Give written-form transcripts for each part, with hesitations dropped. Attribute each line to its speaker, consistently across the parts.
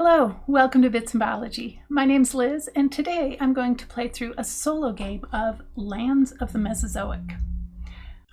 Speaker 1: Hello, welcome to Bits and Biology. My name's Liz, and today I'm going to play through a solo game of Lands of the Mesozoic.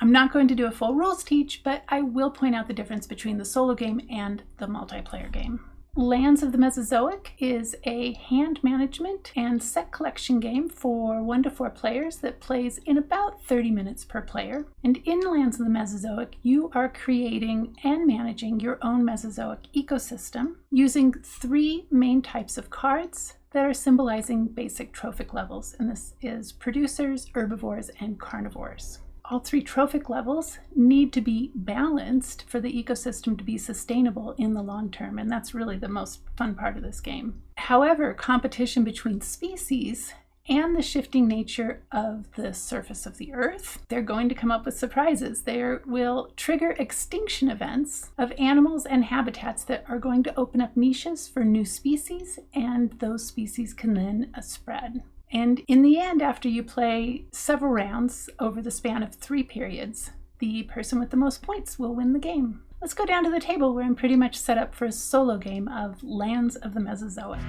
Speaker 1: I'm not going to do a full rules teach, but I will point out the difference between the solo game and the multiplayer game. Lands of the Mesozoic is a hand management and set collection game for 1 to 4 players that plays in about 30 minutes per player. And in Lands of the Mesozoic, you are creating and managing your own Mesozoic ecosystem using 3 main types of cards that are symbolizing basic trophic levels. And this is producers, herbivores, and carnivores. All 3 trophic levels need to be balanced for the ecosystem to be sustainable in the long term, and that's really the most fun part of this game. However, competition between species and the shifting nature of the surface of the Earth, they're going to come up with surprises. They will trigger extinction events of animals and habitats that are going to open up niches for new species, and those species can then spread. And in the end, after you play several rounds over the span of 3 periods, the person with the most points will win the game. Let's go down to the table where I'm pretty much set up for a solo game of Lands of the Mesozoic.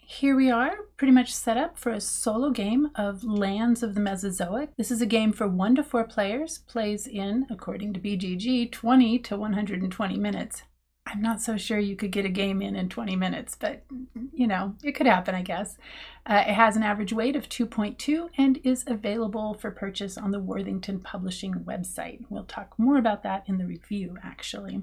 Speaker 1: Here we are, pretty much set up for a solo game of Lands of the Mesozoic. This is a game for 1 to 4 players, plays in, according to BGG, 20 to 120 minutes. I'm not so sure you could get a game in 20 minutes, but you know, it could happen, I guess. It has an average weight of 2.2 and is available for purchase on the Worthington Publishing website. We'll talk more about that in the review, actually.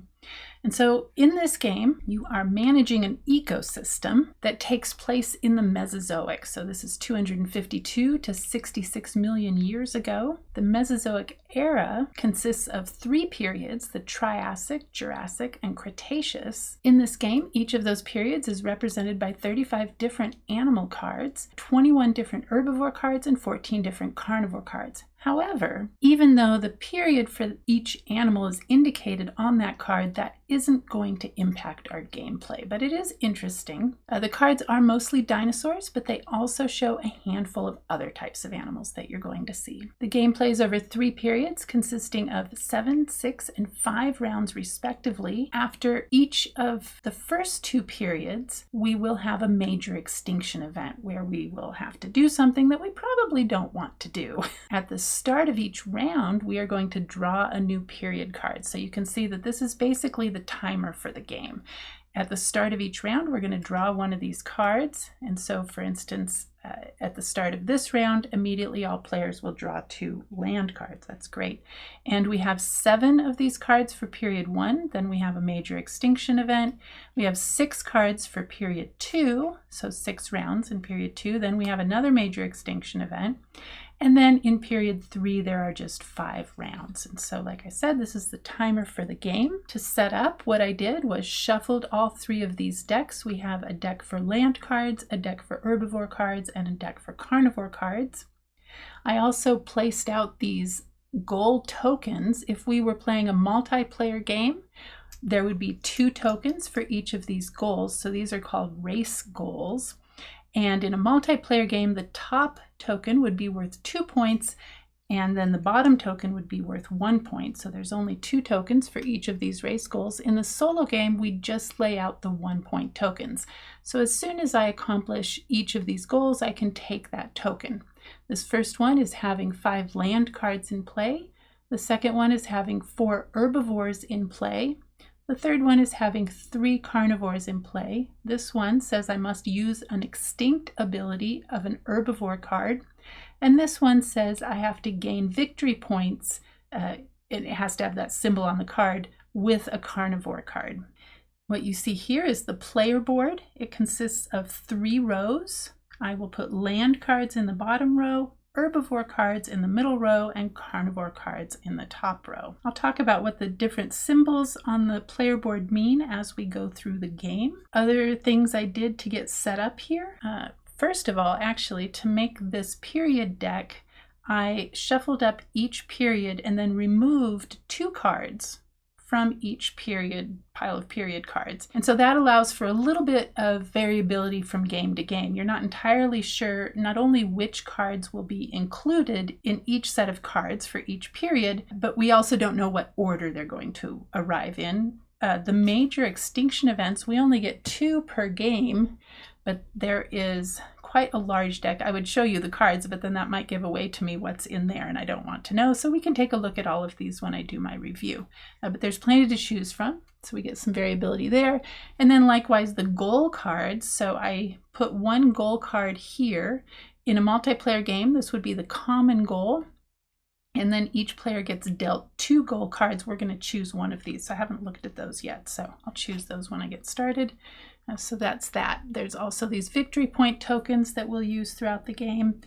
Speaker 1: And so in this game, you are managing an ecosystem that takes place in the Mesozoic. So this is 252 to 66 million years ago. The Mesozoic era consists of 3 periods, the Triassic, Jurassic, and Cretaceous. In this game, each of those periods is represented by 35 different animal cards, 21 different herbivore cards, and 14 different carnivore cards. However, even though the period for each animal is indicated on that card, that isn't going to impact our gameplay, but it is interesting. The cards are mostly dinosaurs, but they also show a handful of other types of animals that you're going to see. The game plays over 3 periods consisting of 7, 6, and 5 rounds respectively. After each of the first 2 periods, we will have a major extinction event where we will have to do something that we probably don't want to do. At the start of each round, we are going to draw a new period card. So you can see that this is basically the timer for the game. At the start of each round, we're going to draw one of these cards. And so, for instance, at the start of this round, immediately all players will draw 2 land cards. That's great. And we have 7 of these cards for period 1. Then we have a major extinction event. We have 6 cards for period 2. So 6 rounds in period 2. Then we have another major extinction event. And then in period 3, there are just 5 rounds. And so, like I said, this is the timer for the game. To set up, what I did was shuffled all 3 of these decks. We have a deck for land cards, a deck for herbivore cards, and a deck for carnivore cards. I also placed out these goal tokens. If we were playing a multiplayer game, there would be 2 tokens for each of these goals. So these are called race goals. And in a multiplayer game, the top token would be worth 2 points, and then the bottom token would be worth 1 point. So there's only 2 tokens for each of these race goals. In the solo game, we just lay out the 1-point tokens. So as soon as I accomplish each of these goals, I can take that token. This first one is having 5 land cards in play. The second one is having 4 herbivores in play. The third one is having 3 carnivores in play. This one says I must use an extinct ability of an herbivore card. And this one says I have to gain victory points. It has to have that symbol on the card with a carnivore card. What you see here is the player board. It consists of 3 rows. I will put land cards in the bottom row, herbivore cards in the middle row, and carnivore cards in the top row. I'll talk about what the different symbols on the player board mean as we go through the game. Other things I did to get set up here. First of all, actually, to make this period deck, I shuffled up each period and then removed 2 cards from each pile of period cards. And so that allows for a little bit of variability from game to game. You're not entirely sure not only which cards will be included in each set of cards for each period, but we also don't know what order they're going to arrive in. The major extinction events, we only get 2 per game, but there is quite a large deck. I would show you the cards, but then that might give away to me what's in there, and I don't want to know. So we can take a look at all of these when I do my review. But there's plenty to choose from, so we get some variability there. And then likewise the goal cards. So I put 1 goal card here. In a multiplayer game, this would be the common goal. And then each player gets dealt 2 goal cards. We're going to choose one of these. So I haven't looked at those yet, so I'll choose those when I get started. So that's that. There's also these victory point tokens that we'll use throughout the game.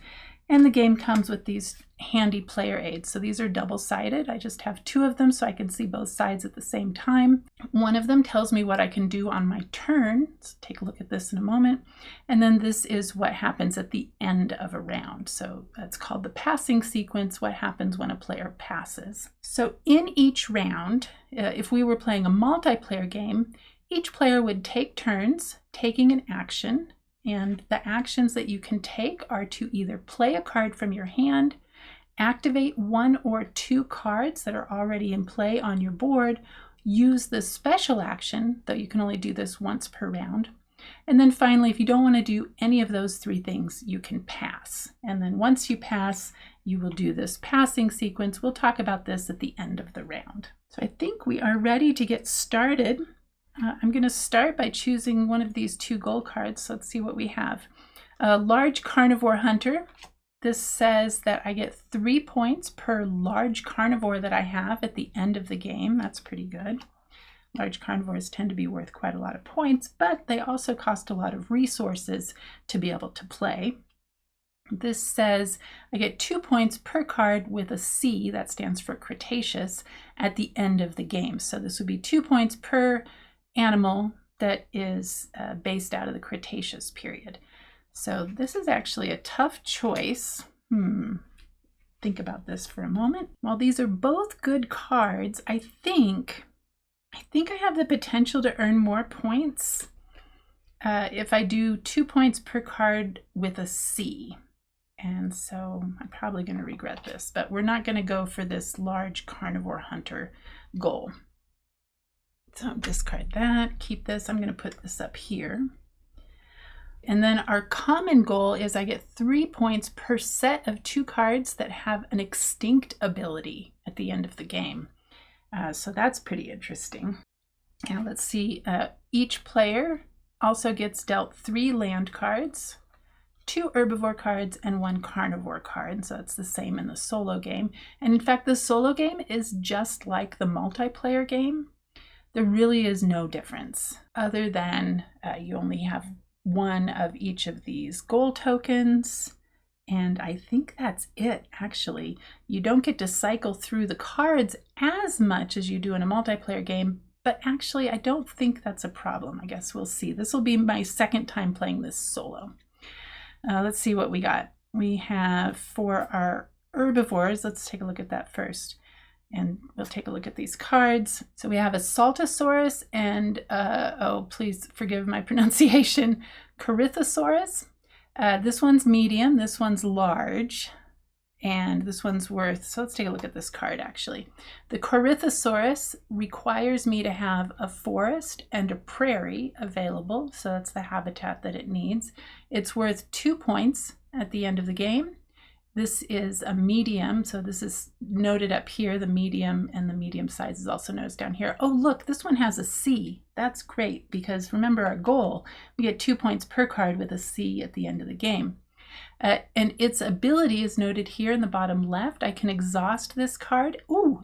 Speaker 1: And the game comes with these handy player aids. So these are double-sided. I just have 2 of them so I can see both sides at the same time. One of them tells me what I can do on my turn. Let's take a look at this in a moment. And then this is what happens at the end of a round. So that's called the passing sequence, what happens when a player passes. So in each round, if we were playing a multiplayer game, each player would take turns taking an action, and the actions that you can take are to either play a card from your hand, activate 1 or 2 cards that are already in play on your board, use the special action, though you can only do this once per round, and then finally, if you don't want to do any of those 3 things, you can pass. And then once you pass, you will do this passing sequence. We'll talk about this at the end of the round. So I think we are ready to get started. I'm going to start by choosing one of these 2 goal cards. So let's see what we have. A large carnivore hunter. This says that I get 3 points per large carnivore that I have at the end of the game. That's pretty good. Large carnivores tend to be worth quite a lot of points, but they also cost a lot of resources to be able to play. This says I get 2 points per card with a C, that stands for Cretaceous, at the end of the game. So this would be 2 points per animal that is based out of the Cretaceous period. So this is actually a tough choice. Think about this for a moment. While these are both good cards, I think I have the potential to earn more points if I do 2 points per card with a C. And so I'm probably going to regret this, but we're not going to go for this large carnivore hunter goal. So discard that, keep this. I'm going to put this up here. And then our common goal is I get 3 points per set of 2 cards that have an extinct ability at the end of the game. So that's pretty interesting. Now let's see, each player also gets dealt 3 land cards, 2 herbivore cards, and 1 carnivore card. So it's the same in the solo game. And in fact, the solo game is just like the multiplayer game. There really is no difference other than you only have 1 of each of these goal tokens. And I think that's it, actually. You don't get to cycle through the cards as much as you do in a multiplayer game, but actually I don't think that's a problem. I guess we'll see. This will be my 2nd time playing this solo. Let's see what we got. We have for our herbivores, let's take a look at that first. And we'll take a look at these cards. So we have a Saltosaurus and, oh, please forgive my pronunciation, Corythosaurus. This one's medium, this one's large, and this one's worth, so let's take a look at this card actually. The Corythosaurus requires me to have a forest and a prairie available, so that's the habitat that it needs. It's worth 2 points at the end of the game. This is a medium, so this is noted up here, the medium, and the medium size is also noticed down here. Oh, look, this one has a C. That's great, because remember our goal, we get 2 points per card with a C at the end of the game. And its ability is noted here in the bottom left. I can exhaust this card,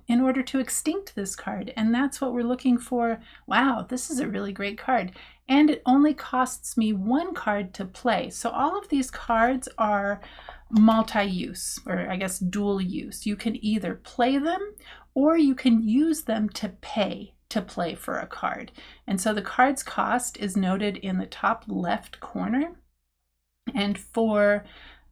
Speaker 1: in order to extinct this card, and that's what we're looking for. Wow, this is a really great card. And it only costs me 1 card to play. So all of these cards are multi-use, or I guess dual use. You can either play them or you can use them to pay to play for a card. And so the card's cost is noted in the top left corner. And for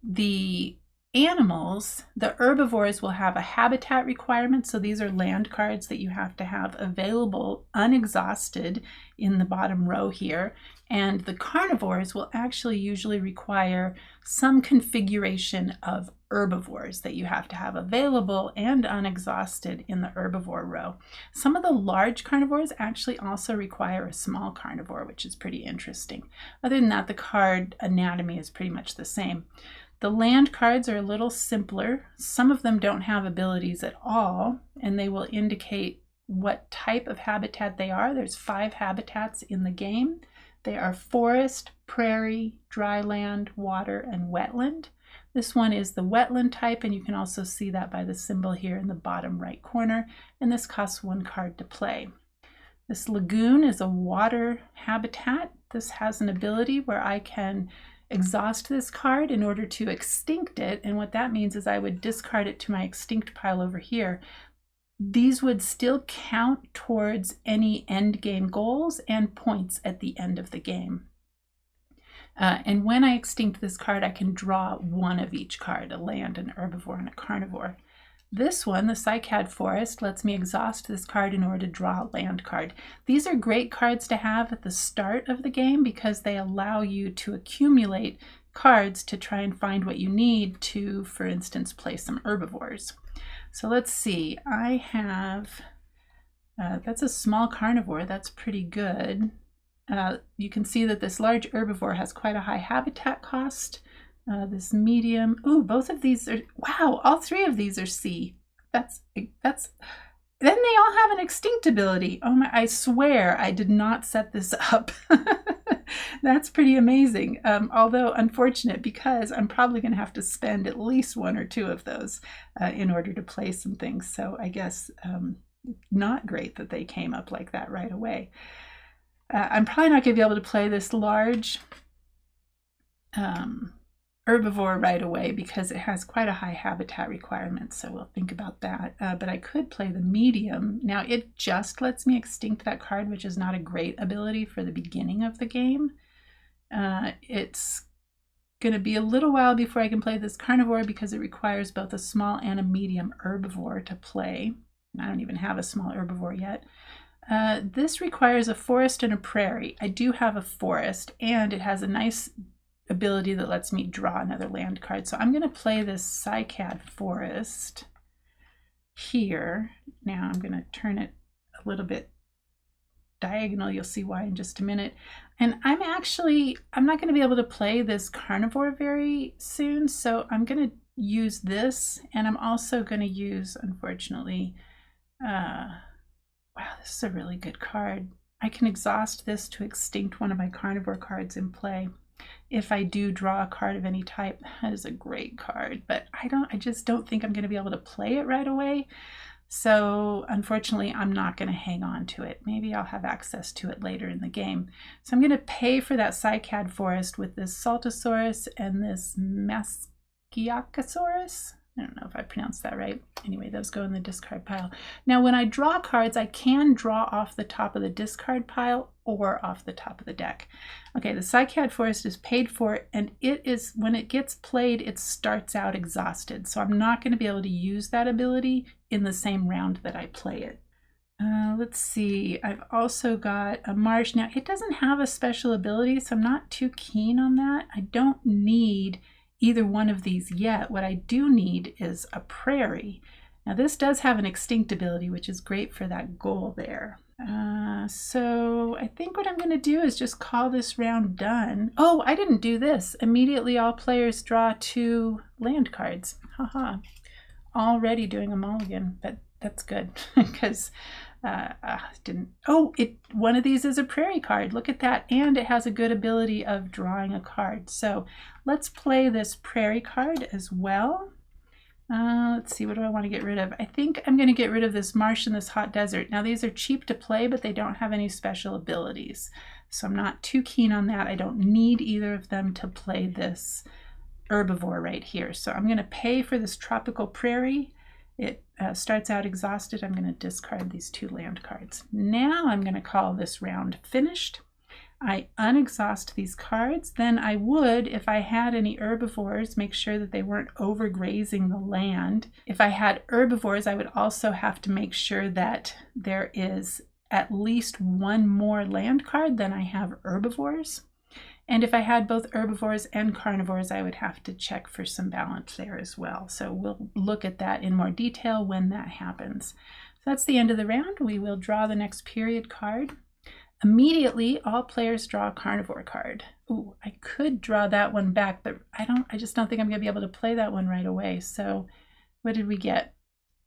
Speaker 1: the animals, the herbivores will have a habitat requirement. So these are land cards that you have to have available unexhausted in the bottom row here. And the carnivores will actually usually require some configuration of herbivores that you have to have available and unexhausted in the herbivore row. Some of the large carnivores actually also require a small carnivore, which is pretty interesting. Other than that, the card anatomy is pretty much the same. The land cards are a little simpler. Some of them don't have abilities at all, and they will indicate what type of habitat they are. There's 5 habitats in the game. They are forest, prairie, dry land, water, and wetland. This one is the wetland type, and you can also see that by the symbol here in the bottom right corner, and this costs 1 card to play. This lagoon is a water habitat. This has an ability where I can exhaust this card in order to extinct it, and what that means is I would discard it to my extinct pile over here. These would still count towards any end game goals and points at the end of the game. And when I extinct this card, I can draw 1 of each card, a land, an herbivore, and a carnivore. This one, the cycad forest, lets me exhaust this card in order to draw a land card. These are great cards to have at the start of the game because they allow you to accumulate cards to try and find what you need to, for instance, play some herbivores. So let's see, I have, that's a small carnivore, that's pretty good. You can see that this large herbivore has quite a high habitat cost. This medium, ooh, both of these are, wow, all 3 of these are C. That's, then they all have an extinct ability. Oh my, I swear I did not set this up. That's pretty amazing. Although unfortunate because I'm probably going to have to spend at least 1 or 2 of those in order to play some things. So I guess not great that they came up like that right away. I'm probably not going to be able to play this large herbivore right away because it has quite a high habitat requirement, so we'll think about that. But I could play the medium. Now it just lets me extinct that card, which is not a great ability for the beginning of the game. It's going to be a little while before I can play this carnivore because it requires both a small and a medium herbivore to play. And I don't even have a small herbivore yet. This requires a forest and a prairie. I do have a forest, and it has a nice ability that lets me draw another land card. So I'm going to play this cycad forest here. Now I'm going to turn it a little bit diagonal. You'll see why in just a minute. And I'm not going to be able to play this carnivore very soon. So I'm going to use this, and I'm also going to use, unfortunately, wow, this is a really good card. I can exhaust this to extinct 1 of my carnivore cards in play. If I do draw a card of any type, that is a great card, but I just don't think I'm going to be able to play it right away. So unfortunately, I'm not going to hang on to it. Maybe I'll have access to it later in the game. So I'm going to pay for that cycad forest with this Saltosaurus and this Masciacosaurus. I don't know if I pronounced that right. Anyway, those go in the discard pile. Now, when I draw cards, I can draw off the top of the discard pile or off the top of the deck. Okay, the cycad forest is paid for, and it is, when it gets played, it starts out exhausted. So I'm not going to be able to use that ability in the same round that I play it. Let's see, I've also got a marsh. Now, it doesn't have a special ability, so I'm not too keen on that. I don't need either one of these yet. What I do need is a prairie. Now this does have an extinct ability, which is great for that goal there. So I think what I'm going to do is just call this round done. Oh, I didn't do this. Immediately all players draw 2 land cards. Haha. Already doing a mulligan, but that's good because one of these is a prairie card. Look at that. And it has a good ability of drawing a card. So let's play this prairie card as well. Let's see, what do I want to get rid of? I think I'm going to get rid of this marsh and this hot desert. Now these are cheap to play, but they don't have any special abilities. So I'm not too keen on that. I don't need either of them to play this herbivore right here. So I'm going to pay for this tropical prairie. It starts out exhausted. I'm going to discard these 2 land cards. Now I'm going to call this round finished. I unexhaust these cards. Then I would, if I had any herbivores, make sure that they weren't overgrazing the land. If I had herbivores, I would also have to make sure that there is at least one more land card than I have herbivores. And if I had both herbivores and carnivores, I would have to check for some balance there as well. So we'll look at that in more detail when that happens. So that's the end of the round. We will draw the next period card. Immediately, all players draw a carnivore card. Ooh, I could draw that one back, but I just don't think I'm going to be able to play that one right away. So what did we get?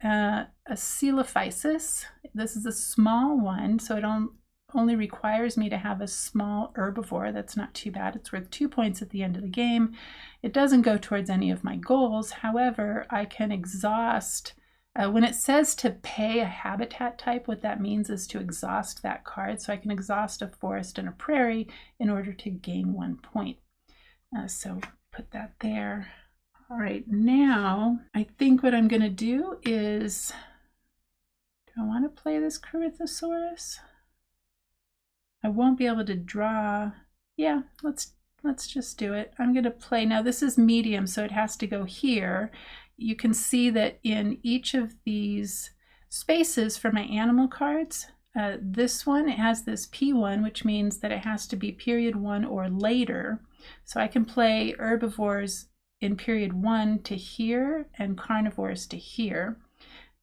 Speaker 1: A Coelophysis. This is a small one, so it only requires me to have a small herbivore. That's not too bad. It's worth 2 points at the end of the game. It doesn't go towards any of my goals. However, I can exhaust. When it says to pay a habitat type, what that means is to exhaust that card. So I can exhaust a forest and a prairie in order to gain 1 point. So put that there. All right, now I think what I'm going to do is, do I want to play this Corythosaurus? I won't be able to draw. Yeah, let's just do it. I'm going to play. Now this is medium, so it has to go here. You can see that in each of these spaces for my animal cards, this one, it has this P1, which means that it has to be period 1 or later. So I can play herbivores in period 1 to here and carnivores to here.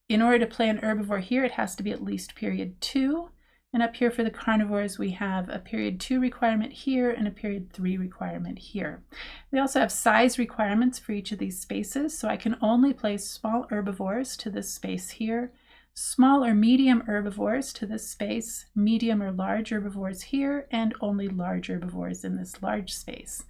Speaker 1: In order to play an herbivore here, it has to be at least period 2. And up here for the carnivores, we have a period 2 requirement here and a period 3 requirement here. We also have size requirements for each of these spaces, so I can only place small herbivores to this space here, small or medium herbivores to this space, medium or large herbivores here, and only large herbivores in this large space.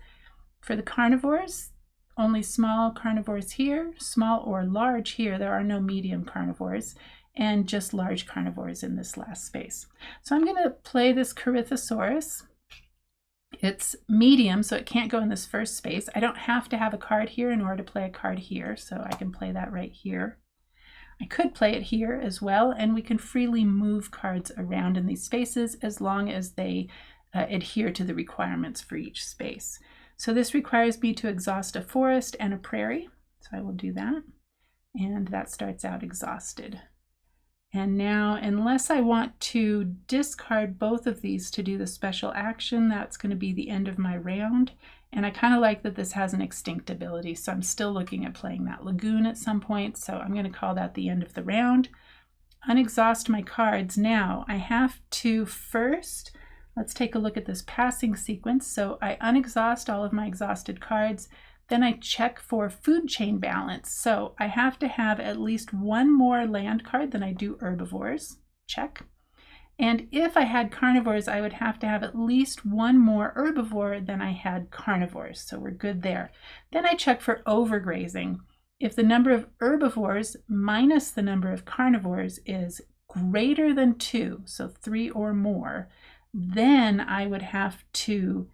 Speaker 1: For the carnivores, only small carnivores here, small or large here. There are no medium carnivores, and just large carnivores in this last space. So I'm going to play this Corythosaurus. It's medium, so it can't go in this first space. I don't have to have a card here in order to play a card here, so I can play that right here. I could play it here as well, and we can freely move cards around in these spaces as long as they adhere to the requirements for each space. So this requires me to exhaust a forest and a prairie, so I will do that. And that starts out exhausted. And now, unless I want to discard both of these to do the special action, that's going to be the end of my round. And I kind of like that this has an extinct ability, so I'm still looking at playing that lagoon at some point. So I'm going to call that the end of the round. Unexhaust my cards. Now, I have to first, let's take a look at this passing sequence. So I unexhaust all of my exhausted cards. Then I check for food chain balance. So I have to have at least one more land card than I do herbivores. Check. And if I had carnivores, I would have to have at least one more herbivore than I had carnivores. So we're good there. Then I check for overgrazing. If the number of herbivores minus the number of carnivores is greater than 2, so 3 or more, then I would have to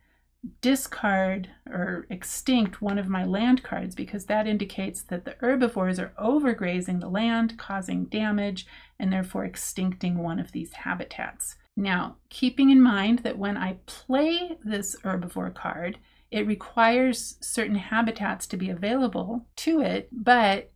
Speaker 1: discard or extinct one of my land cards, because that indicates that the herbivores are overgrazing the land, causing damage, and therefore extincting one of these habitats. Now, keeping in mind that when I play this herbivore card, it requires certain habitats to be available to it, but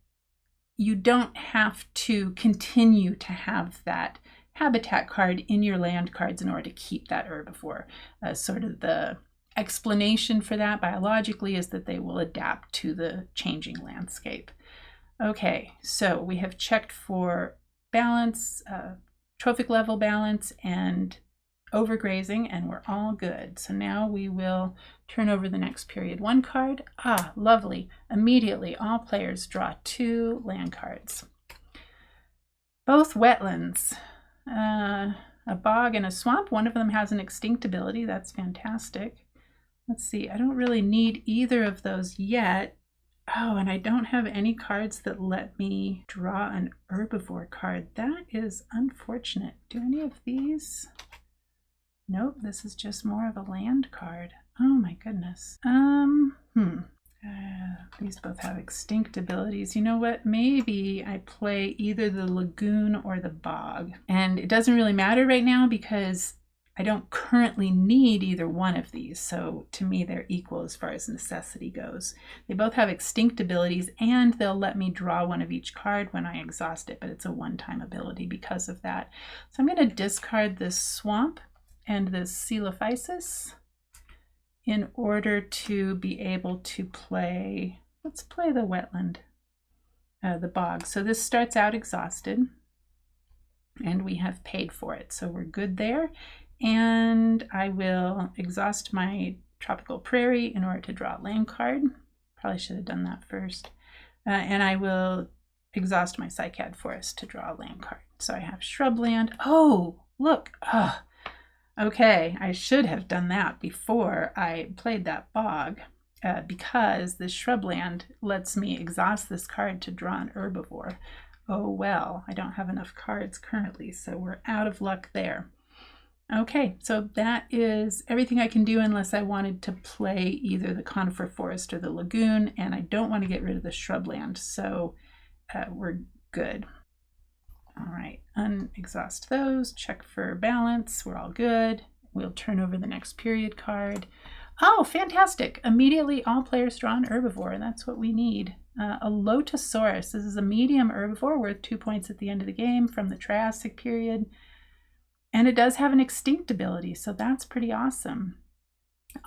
Speaker 1: you don't have to continue to have that habitat card in your land cards in order to keep that herbivore. Sort of the explanation for that biologically is that they will adapt to the changing landscape. Okay, so we have checked for balance, trophic level balance, and overgrazing, and we're all good. So now we will turn over the next period 1 card. Ah, lovely. Immediately, all players draw 2 land cards. Both wetlands, a bog and a swamp. One of them has an extinct ability. That's fantastic. Let's see, I don't really need either of those yet. Oh, and I don't have any cards that let me draw an herbivore card. That is unfortunate. Do any of these? Nope, this is just more of a land card. Oh my goodness. These both have extinct abilities. You know what? Maybe I play either the lagoon or the bog. And it doesn't really matter right now because I don't currently need either one of these, so to me they're equal as far as necessity goes. They both have extinct abilities, and they'll let me draw one of each card when I exhaust it, but it's a one-time ability because of that. So I'm going to discard this Swamp and this Coelophysis in order to be able to play, let's play the Wetland, the Bog. So this starts out exhausted, and we have paid for it, so we're good there. And I will exhaust my Tropical Prairie in order to draw a land card. Probably should have done that first. And I will exhaust my Cycad Forest to draw a land card. So I have shrubland. Oh, look. Oh, okay, I should have done that before I played that bog, because the shrubland lets me exhaust this card to draw an herbivore. Oh well, I don't have enough cards currently, so we're out of luck there. Okay, so that is everything I can do unless I wanted to play either the conifer forest or the lagoon, and I don't want to get rid of the shrubland, so we're good. All right, unexhaust those, check for balance, we're all good. We'll turn over the next period card. Oh, fantastic! Immediately all players draw an herbivore, that's what we need. A Lotosaurus, this is a medium herbivore worth 2 points at the end of the game from the Triassic period. And it does have an extinct ability, so that's pretty awesome.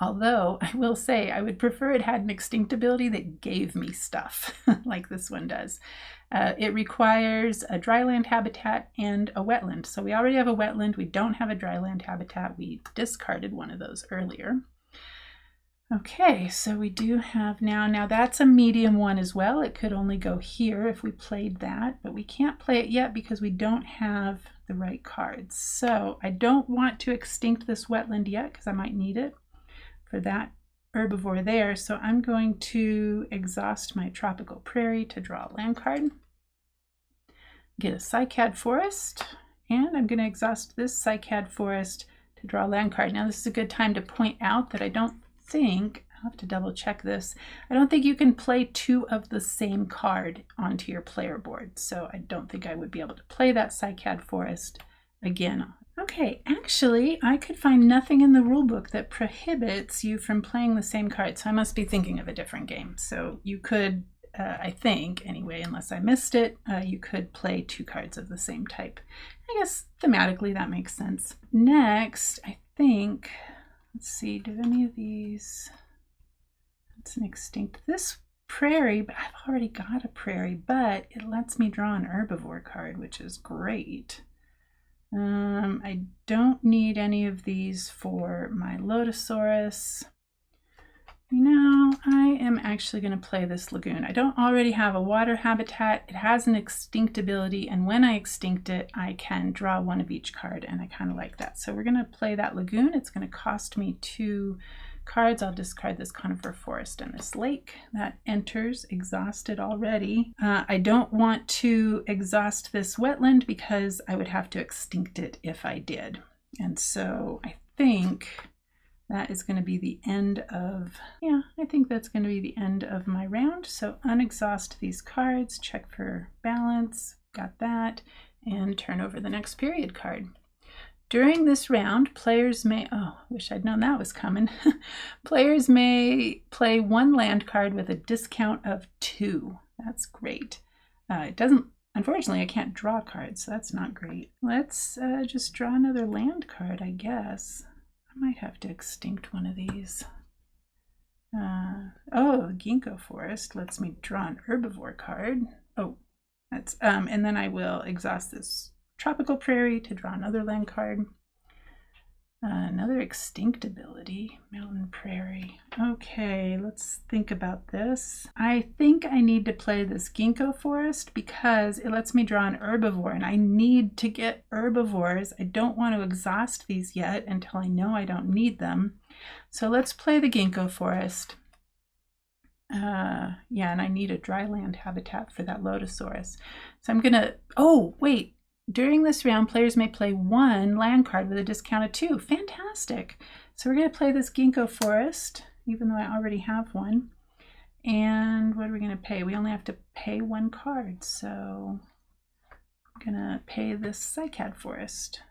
Speaker 1: Although, I will say, I would prefer it had an extinct ability that gave me stuff, like this one does. It requires a dryland habitat and a wetland. So we already have a wetland, we don't have a dryland habitat. We discarded one of those earlier. Okay, so we do have now that's a medium one as well. It could only go here if we played that, but we can't play it yet because we don't have the right cards. So I don't want to extinct this wetland yet because I might need it for that herbivore there. So I'm going to exhaust my Tropical Prairie to draw a land card, get a Cycad Forest, and I'm going to exhaust this Cycad Forest to draw a land card. Now this is a good time to point out that I don't think, I'll have to double check this, I don't think you can play two of the same card onto your player board, so I don't think I would be able to play that Cycad Forest again. Okay, actually I could find nothing in the rulebook that prohibits you from playing the same card, so I must be thinking of a different game. So you could, I think anyway, unless I missed it, you could play two cards of the same type. I guess thematically that makes sense. Next, I think, let's see, do any of these, that's an extinct, this prairie, but I've already got a prairie, but it lets me draw an herbivore card, which is great. I don't need any of these for my Lotosaurus. You know, I am actually going to play this lagoon. I don't already have a water habitat. It has an extinct ability, and when I extinct it, I can draw one of each card, and I kind of like that. So we're going to play that lagoon. It's going to cost me 2 cards. I'll discard this conifer forest and this lake. That enters exhausted already. I don't want to exhaust this wetland because I would have to extinct it if I did. And so I think that is going to be the end of, yeah, I think that's going to be the end of my round. So unexhaust these cards, check for balance, got that, and turn over the next period card. During this round, players may, oh, wish I'd known that was coming. Players may play 1 land card with a discount of 2. That's great. It doesn't, unfortunately, I can't draw cards, so that's not great. Let's just draw another land card, I guess. I might have to extinct one of these. Oh, Ginkgo Forest lets me draw an herbivore card. Oh, that's, and then I will exhaust this Tropical Prairie to draw another land card. Another extinct ability, Mountain Prairie. Okay, let's think about this. I think I need to play this Ginkgo Forest because it lets me draw an herbivore, and I need to get herbivores. I don't want to exhaust these yet until I know I don't need them. So let's play the Ginkgo Forest. Yeah, and I need a dryland habitat for that Lotosaurus. So I'm gonna, oh, wait. During this round, players may play 1 land card with a discount of 2. Fantastic. So we're going to play this Ginkgo Forest, even though I already have one. And what are we going to pay? We only have to pay 1 card. So I'm going to pay this Cycad Forest.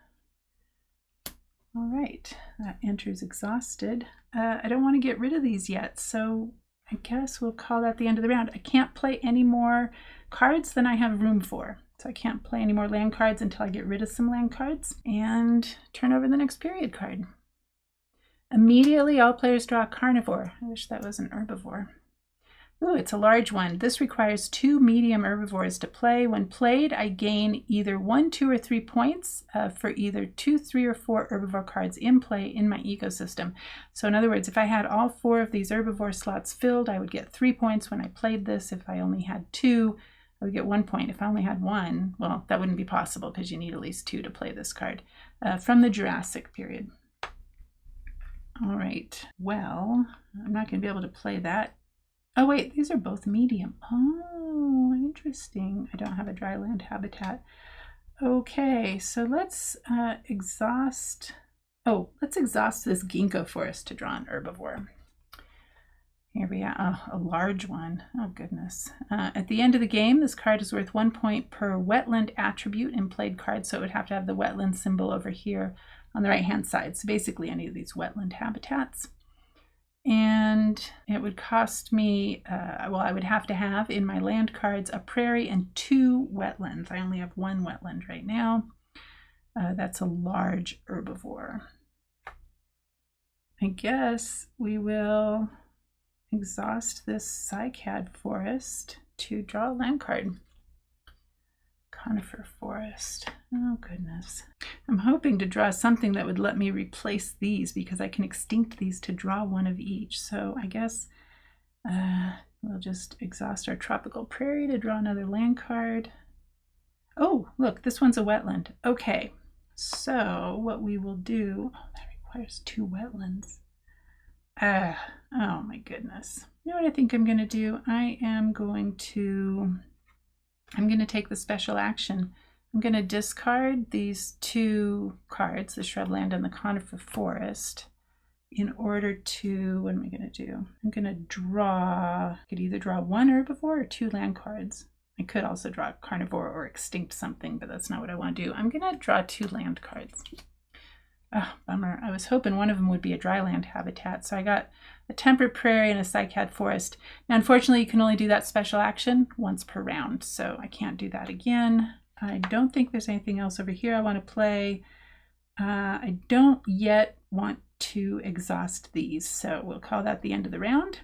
Speaker 1: All right, that enters exhausted. I don't want to get rid of these yet, so I guess we'll call that the end of the round. I can't play any more cards than I have room for. So I can't play any more land cards until I get rid of some land cards and turn over the next period card. Immediately, all players draw a carnivore. I wish that was an herbivore. Ooh, it's a large one. This requires 2 medium herbivores to play. When played, I gain either 1, 2, or 3 points for either 2, 3, or 4 herbivore cards in play in my ecosystem. So in other words, if I had all 4 of these herbivore slots filled, I would get 3 points when I played this. If I only had 2, I would get 1 point. If I only had 1, well, that wouldn't be possible because you need at least 2 to play this card from the Jurassic period. All right, well, I'm not going to be able to play that. Oh wait, these are both medium. Oh, interesting. I don't have a dry land habitat. Okay, so let's exhaust. Oh, let's exhaust this ginkgo forest to draw an herbivore. Here we are. Oh, a large one. Oh goodness. At the end of the game, this card is worth 1 point per wetland attribute in played cards, so it would have to have the wetland symbol over here on the right-hand side. So basically any of these wetland habitats. And it would cost me, well, I would have to have in my land cards a prairie and 2 wetlands. I only have 1 wetland right now. That's a large herbivore. I guess we will exhaust this cycad forest to draw a land card. Conifer forest. Oh goodness. I'm hoping to draw something that would let me replace these because I can extinct these to draw 1 of each. So I guess we'll just exhaust our tropical prairie to draw another land card. Oh, look, this one's a wetland. Okay, so what we will do, oh, that requires 2 wetlands. Oh my goodness. You know what I think I'm going to do? I'm going to take the special action. I'm going to discard these 2 cards, the shrubland and the conifer forest, in order to, what am I going to do? I'm going to draw, I could either draw 1 herbivore or 2 land cards. I could also draw carnivore or extinct something, but that's not what I want to do. I'm going to draw 2 land cards. Oh, bummer. I was hoping one of them would be a dry land habitat. So I got a temperate prairie and a cycad forest. Now, unfortunately, you can only do that special action once per round. So I can't do that again. I don't think there's anything else over here I want to play. I don't yet want to exhaust these. So we'll call that the end of the round.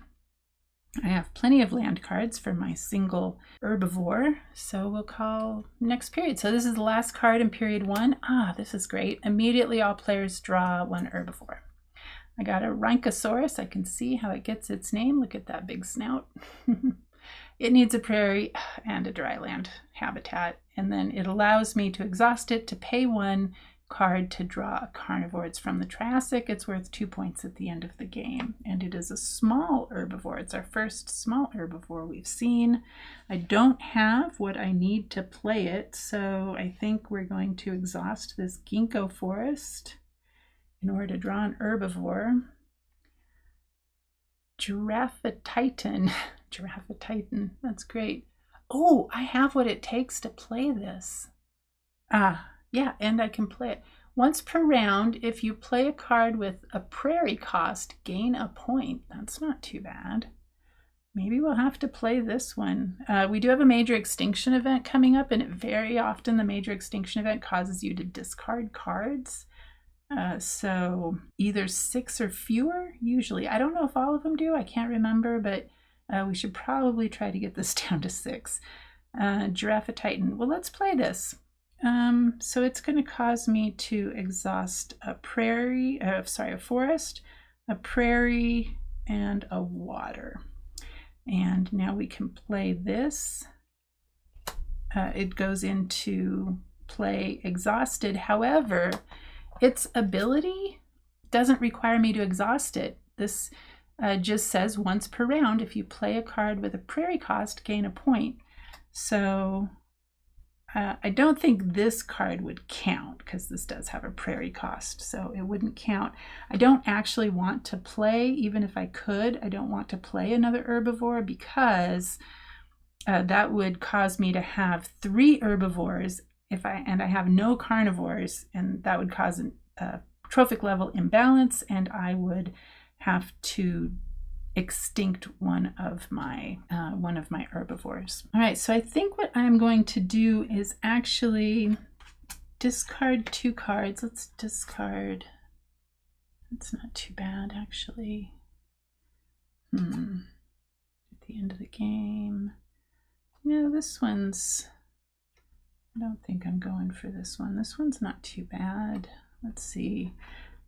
Speaker 1: I have plenty of land cards for my single herbivore, so we'll call next period. So this is the last card in period 1. Ah, this is great. Immediately all players draw 1 herbivore. I got a Rhynchosaurus. I can see how it gets its name. Look at that big snout. It needs a prairie and a dry land habitat, and then it allows me to exhaust it to pay 1 card to draw a carnivore. It's from the Triassic. It's worth 2 points at the end of the game, and it is a small herbivore. It's our first small herbivore we've seen. I don't have what I need to play it, so I think we're going to exhaust this ginkgo forest in order to draw an herbivore. Giraffatitan. Giraffatitan. That's great. Oh, I have what it takes to play this. Yeah, and I can play it. Once per round, if you play a card with a prairie cost, gain a point. That's not too bad. Maybe we'll have to play this one. We do have a major extinction event coming up, and very often the major extinction event causes you to discard cards. So either 6 or fewer, usually. I don't know if all of them do. I can't remember, but we should probably try to get this down to 6. Giraffatitan. Well, let's play this. So it's going to cause me to exhaust a prairie, a forest, a prairie, and a water. And now we can play this. It goes into play exhausted. However, its ability doesn't require me to exhaust it. This just says once per round, if you play a card with a prairie cost, gain a point. So I don't think this card would count because this does have a prairie cost, so it wouldn't count. I don't actually want to play, even if I could, I don't want to play another herbivore because that would cause me to have 3 herbivores and I have no carnivores, and that would cause trophic level imbalance, and I would have to extinct one of my herbivores. All right, so I think what I'm going to do is actually discard 2 cards. Let's discard. That's not too bad, actually. At the end of the game. No, this one's, I don't think I'm going for this one. This one's not too bad. Let's see.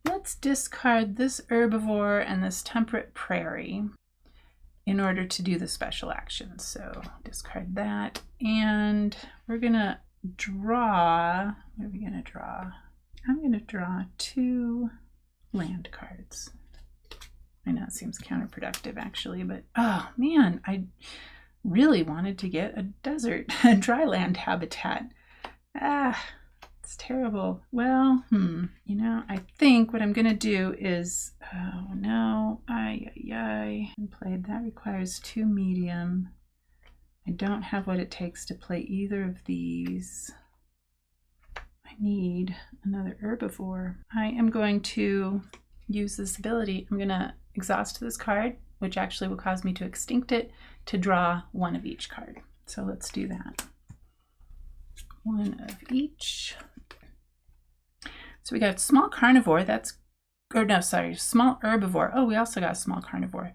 Speaker 1: Let's discard this herbivore and this temperate prairie in order to do the special action. So discard that, and we're gonna draw, what are we gonna draw? I'm gonna draw 2 land cards. I know it seems counterproductive actually, but oh man, I really wanted to get a desert, a dry land habitat. It's terrible. Well, you know, I think what I'm gonna do is, oh no, I played, that requires 2 medium. I don't have what it takes to play either of these. I need another herbivore. I am going to use this ability. I'm gonna exhaust this card, which actually will cause me to extinct it, to draw 1 of each card. So let's do that. 1 of each. So we got small carnivore, small herbivore. Oh, we also got small carnivore,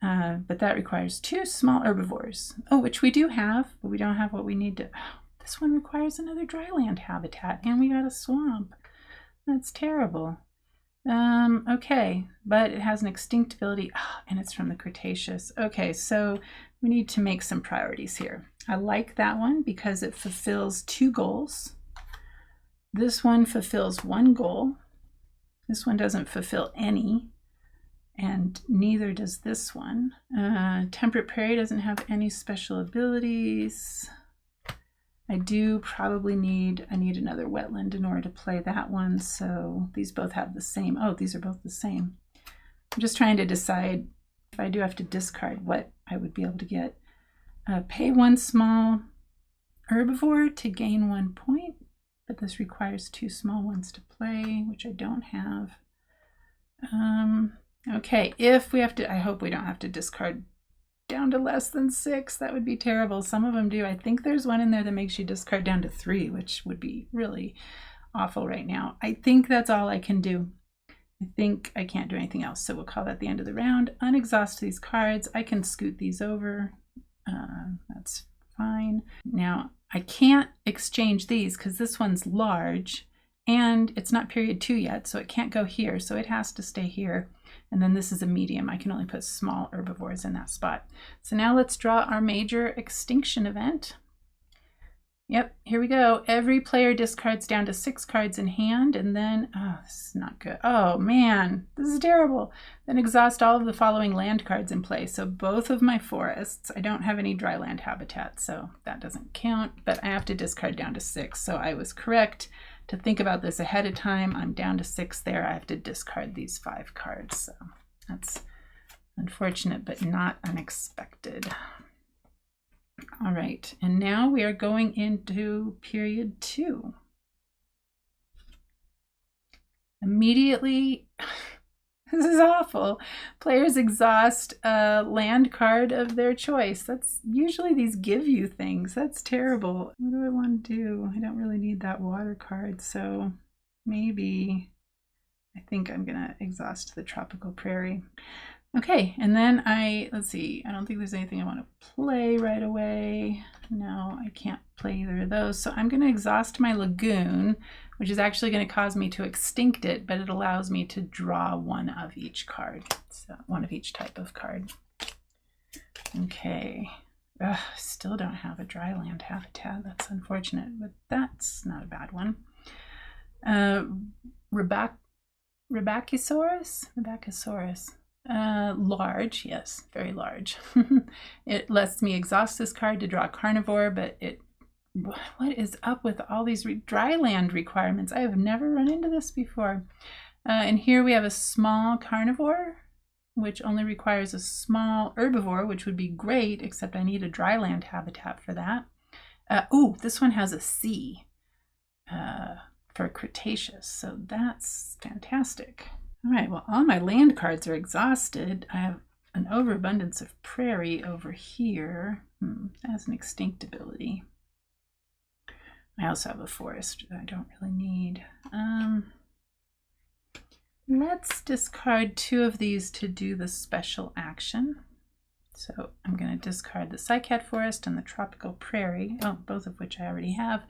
Speaker 1: but that requires 2 small herbivores. Oh, which we do have, but we don't have what we need to. Oh, this one requires another dryland habitat, and we got a swamp. That's terrible. Okay, but it has an extinct ability, and it's from the Cretaceous. Okay, so we need to make some priorities here. I like that one because it fulfills 2 goals. This one fulfills 1 goal. This one doesn't fulfill any, and neither does this one. Temperate Prairie doesn't have any special abilities. I do probably need another wetland in order to play that one, so these both have the same. Oh, these are both the same. I'm just trying to decide if I do have to discard what I would be able to get. Pay 1 small herbivore to gain 1 point, but this requires 2 small ones to play, which I don't have. Okay, if we have to, I hope we don't have to discard down to less than 6. That would be terrible. Some of them do. I think there's one in there that makes you discard down to 3, which would be really awful right now. I think that's all I can do. I think I can't do anything else, so we'll call that the end of the round. Unexhaust these cards. I can scoot these over. That's fine. Now, I can't exchange these because this one's large and it's not period 2 yet, so it can't go here, so it has to stay here. And then this is a medium. I can only put small herbivores in that spot. So now let's draw our major extinction event. Yep, here we go. Every player discards down to 6 cards in hand, and then, oh, this is not good. Oh man, this is terrible. Then exhaust all of the following land cards in play. So both of my forests, I don't have any dry land habitat, so that doesn't count, but I have to discard down to 6. So I was correct to think about this ahead of time. I'm down to 6 there. I have to discard these 5 cards. So that's unfortunate, but not unexpected. All right, and now we are going into period 2. Immediately, this is awful. Players exhaust a land card of their choice. That's usually these give you things. That's terrible. What do I want to do? I don't really need that water card, so maybe I think I'm gonna exhaust the tropical prairie. Okay, and then let's see, I don't think there's anything I want to play right away. No, I can't play either of those. So I'm going to exhaust my lagoon, which is actually going to cause me to extinct it, but it allows me to draw 1 of each card. So 1 of each type of card. Okay, still don't have a dry land habitat. That's unfortunate, but that's not a bad one. Rabacosaurus? Large, yes, very large. It lets me exhaust this card to draw carnivore, but what is up with all these dry land requirements? I have never run into this before. And here we have a small carnivore, which only requires a small herbivore, which would be great, except I need a dry land habitat for that. Ooh, this one has a C. for Cretaceous, so that's fantastic. All right, well, all my land cards are exhausted. I have an overabundance of prairie over here. That has an extinct ability. I also have a forest that I don't really need. Let's discard 2 of these to do the special action. So I'm going to discard the cycad forest and the tropical prairie, both of which I already have,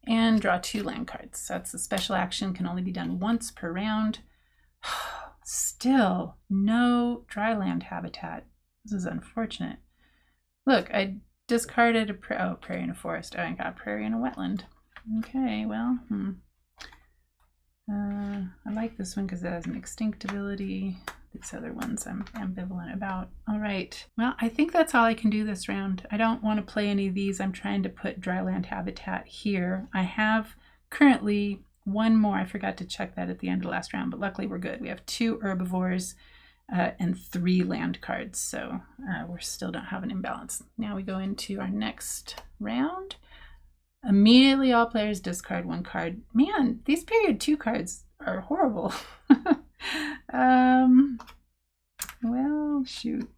Speaker 1: and draw 2 land cards. So that's the special action, can only be done once per round. Still no dry land habitat. This is unfortunate. Look, I discarded a prairie and a forest. Oh, I got a prairie and a wetland. Okay, well, I like this one because it has an extinct ability. These other ones I'm ambivalent about. All right, well, I think that's all I can do this round. I don't want to play any of these. I'm trying to put dry land habitat here. I have currently 1 more. I forgot to check that at the end of the last round, but luckily we're good. We have 2 herbivores and 3 land cards, so we still don't have an imbalance. Now we go into our next round. Immediately all players discard 1 card. Man, these period 2 cards are horrible. Well, shoot.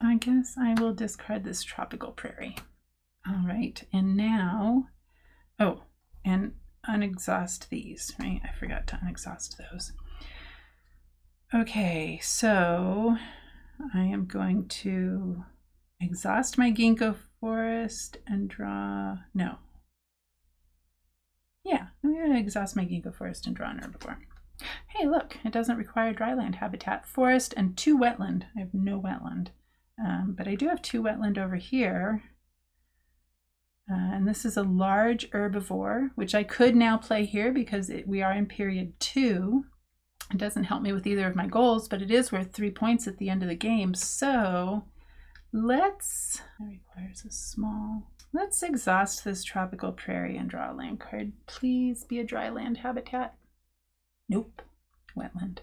Speaker 1: I guess I will discard this tropical prairie. All right, and now, and unexhaust these, right? I forgot to unexhaust those. Okay, so I am going to exhaust my ginkgo forest and draw, I'm going to exhaust my ginkgo forest and draw an herbivore. Hey, look, it doesn't require dryland habitat. Forest and 2 wetland. I have no wetland, but I do have 2 wetland over here. And this is a large herbivore, which I could now play here because we are in period 2. It doesn't help me with either of my goals, but it is worth 3 points at the end of the game. So that requires a small. Let's exhaust this tropical prairie and draw a land card. Please be a dry land habitat. Nope, wetland.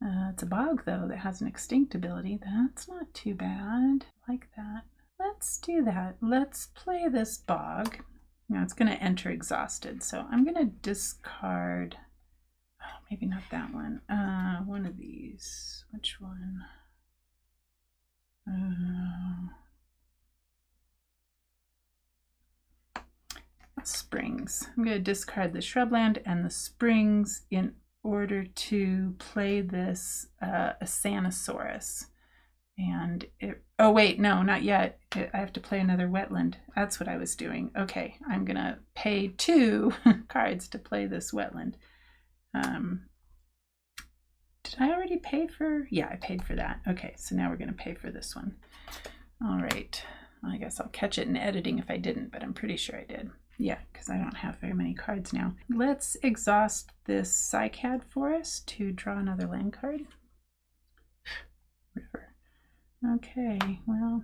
Speaker 1: It's a bog, though, that has an extinct ability. That's not too bad. I like that. Let's do that. Let's play this bog. Now it's going to enter exhausted, so I'm going to discard, maybe not that one. One of these. Which one? Springs. I'm going to discard the shrubland and the springs in order to play this Asanosaurus. And oh wait, no, not yet. I have to play another wetland. That's what I was doing. Okay, I'm going to pay 2 cards to play this wetland. Did I already pay for? Yeah, I paid for that. Okay, so now we're going to pay for this one. All right. Well, I guess I'll catch it in editing if I didn't, but I'm pretty sure I did. Yeah, because I don't have very many cards now. Let's exhaust this cycad forest to draw another land card. River. Okay, well,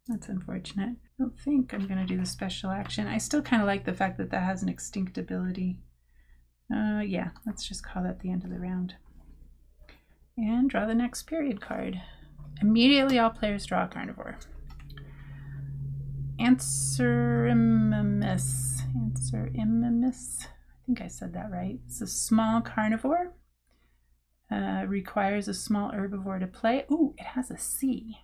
Speaker 1: that's unfortunate. I don't think I'm going to do the special action. I still kind of like the fact that that has an extinct ability. Yeah, let's just call that the end of the round. And draw the next period card. Immediately all players draw a carnivore. Anserimus. I think I said that right. It's a small carnivore. Requires a small herbivore to play. Ooh, it has a C.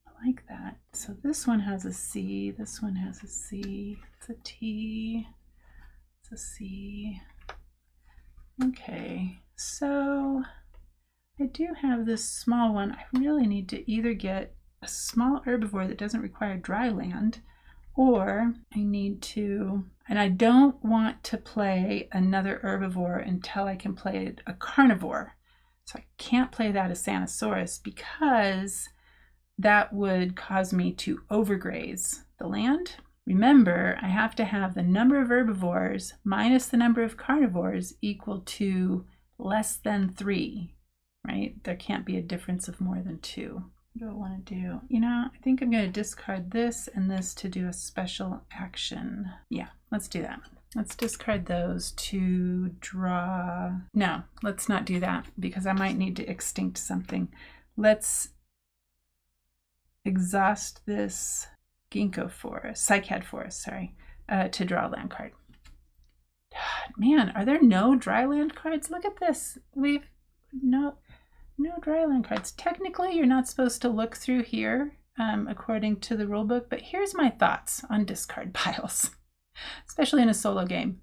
Speaker 1: I like that. So this one has a C. This one has a C. It's a T. It's a C. Okay, so I do have this small one. I really need to either get a small herbivore that doesn't require dry land, or I need to, and I don't want to play another herbivore until I can play a carnivore. So I can't play that Asanosaurus because that would cause me to overgraze the land. Remember, I have to have the number of herbivores minus the number of carnivores equal to less than 3, right? There can't be a difference of more than 2. What do I want to do? You know, I think I'm going to discard this and this to do a special action. Yeah, let's do that. Let's discard those to draw. No, let's not do that because I might need to extinct something. Let's exhaust this ginkgo forest, cycad forest, sorry, to draw a land card. Man, are there no dry land cards? Look at this. We've no dry land cards. Technically, you're not supposed to look through here according to the rule book, but here's my thoughts on discard piles, especially in a solo game.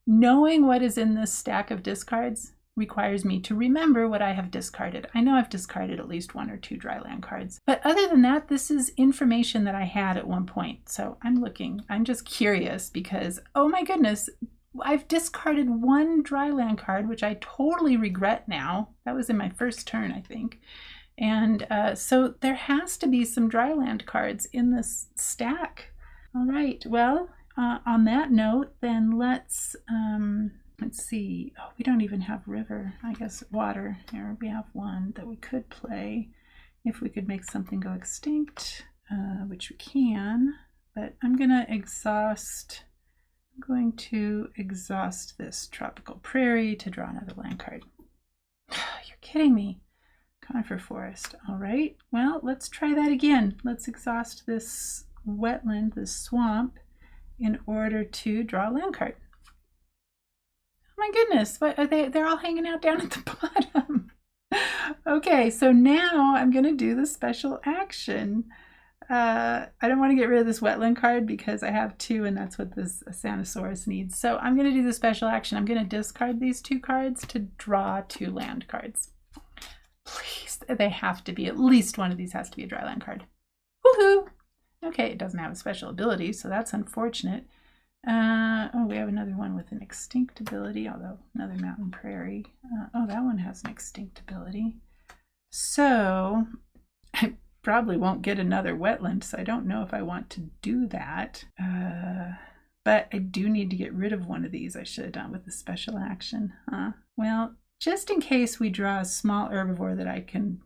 Speaker 1: Knowing what is in this stack of discards requires me to remember what I have discarded. I know I've discarded at least 1 or 2 dry land cards, but other than that, this is information that I had at one point. So I'm looking, I'm just curious because, oh my goodness, I've discarded 1 dry land card, which I totally regret now. That was in my first turn, I think. And so there has to be some dry land cards in this stack. All right, well, on that note, then let's see. Oh, we don't even have river. I guess water. Here we have 1 that we could play if we could make something go extinct, which we can. But I'm going to exhaust this tropical prairie to draw another land card. You're kidding me. Conifer forest. All right. Well, let's try that again. Let's exhaust this wetland, this swamp, in order to draw a land card. Oh my goodness, what are they? They're all hanging out down at the bottom. Okay, so now I'm going to do the special action. I don't want to get rid of this wetland card because I have 2 and that's what this Asanosaurus needs. So I'm going to do the special action. I'm going to discard these 2 cards to draw 2 land cards. Please, they have to be, at least one of these has to be a dry land card. Woohoo! Okay, it doesn't have a special ability, so that's unfortunate. Oh, we have another one with an extinct ability, although another mountain prairie. Oh, that one has an extinct ability. So I probably won't get another wetland, so I don't know if I want to do that. But I do need to get rid of one of these. I should have done with the special action, huh? Well, just in case we draw a small herbivore that I can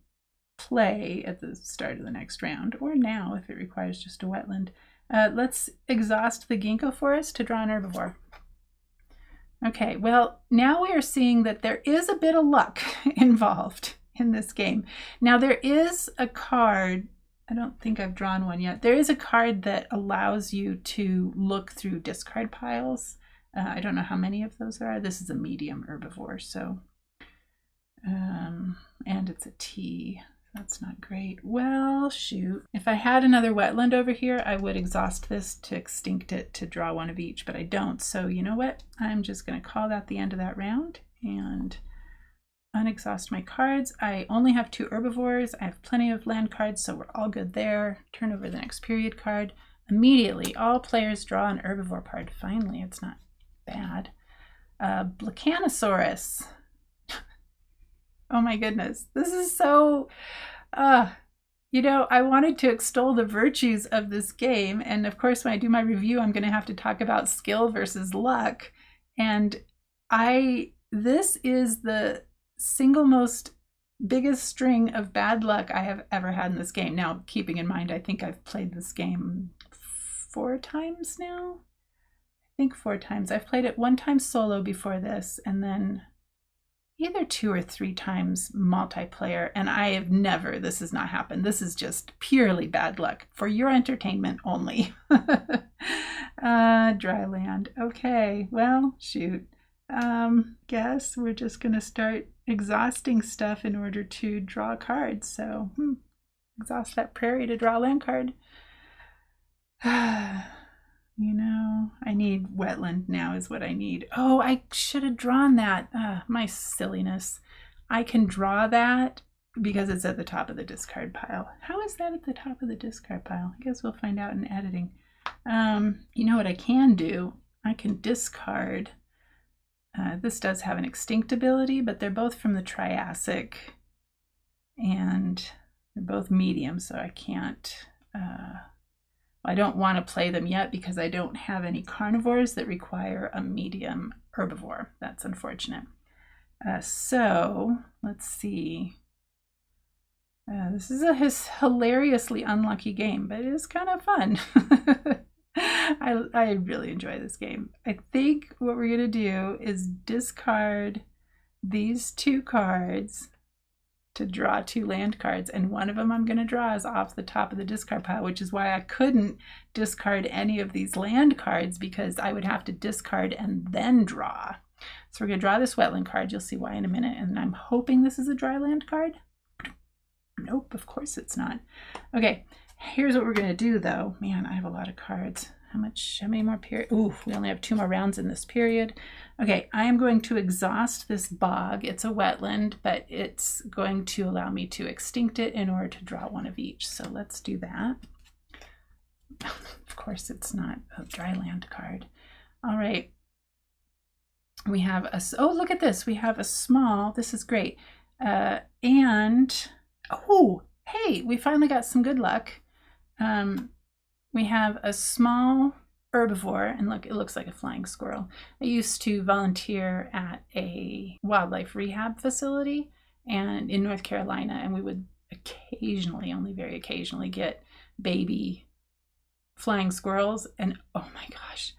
Speaker 1: play at the start of the next round, or now if it requires just a wetland. Let's exhaust the ginkgo forest to draw an herbivore. Okay, well, now we are seeing that there is a bit of luck involved in this game. Now there is a card, I don't think I've drawn one yet, there is a card that allows you to look through discard piles. I don't know how many of those there are. This is a medium herbivore, so, and it's a T. That's not great. Well, shoot. If I had another wetland over here, I would exhaust this to extinct it to draw one of each, but I don't. So you know what? I'm just going to call that the end of that round and unexhaust my cards. I only have 2 herbivores. I have plenty of land cards, so we're all good there. Turn over the next period card. Immediately, all players draw an herbivore card. Finally, it's not bad. Blacanosaurus. Oh my goodness, this is so, you know, I wanted to extol the virtues of this game. And of course, when I do my review, I'm going to have to talk about skill versus luck. And this is the single most biggest string of bad luck I have ever had in this game. Now, keeping in mind, I think I've played this game 4 times now. I think 4 times. I've played it 1 time solo before this, and then either 2 or 3 times multiplayer, and I have never, this has not happened. This is just purely bad luck for your entertainment only. Dry land. Okay, well, shoot. Guess we're just gonna start exhausting stuff in order to draw cards. So exhaust that prairie to draw a land card. You know, I need wetland now is what I need. Oh, I should have drawn that. My silliness. I can draw that because it's at the top of the discard pile. How is that at the top of the discard pile? I guess we'll find out in editing. You know what I can do? I can discard. This does have an extinct ability, but they're both from the Triassic and they're both medium, so I can't... I don't want to play them yet because I don't have any carnivores that require a medium herbivore. That's unfortunate. So let's see. This is a hilariously unlucky game, but it is kind of fun. I really enjoy this game. I think what we're going to do is discard these 2 cards to draw 2 land cards, and one of them I'm going to draw is off the top of the discard pile, which is why I couldn't discard any of these land cards, because I would have to discard and then draw. So we're going to draw this wetland card. You'll see why in a minute. And I'm hoping this is a dry land card. Nope, of course it's not. Okay, here's what we're going to do though. Man, I have a lot of cards. How many more periods? Ooh, we only have 2 more rounds in this period. Okay, I am going to exhaust this bog. It's a wetland, but it's going to allow me to extinct it in order to draw 1 of each. So let's do that. Of course, it's not a dry land card. All right. We have a, oh, look at this. We have a small, this is great. And, oh, hey, we finally got some good luck. We have a small herbivore, and look, it looks like a flying squirrel. I used to volunteer at a wildlife rehab facility and in North Carolina, and we would occasionally, only very occasionally, get baby flying squirrels, and oh my gosh,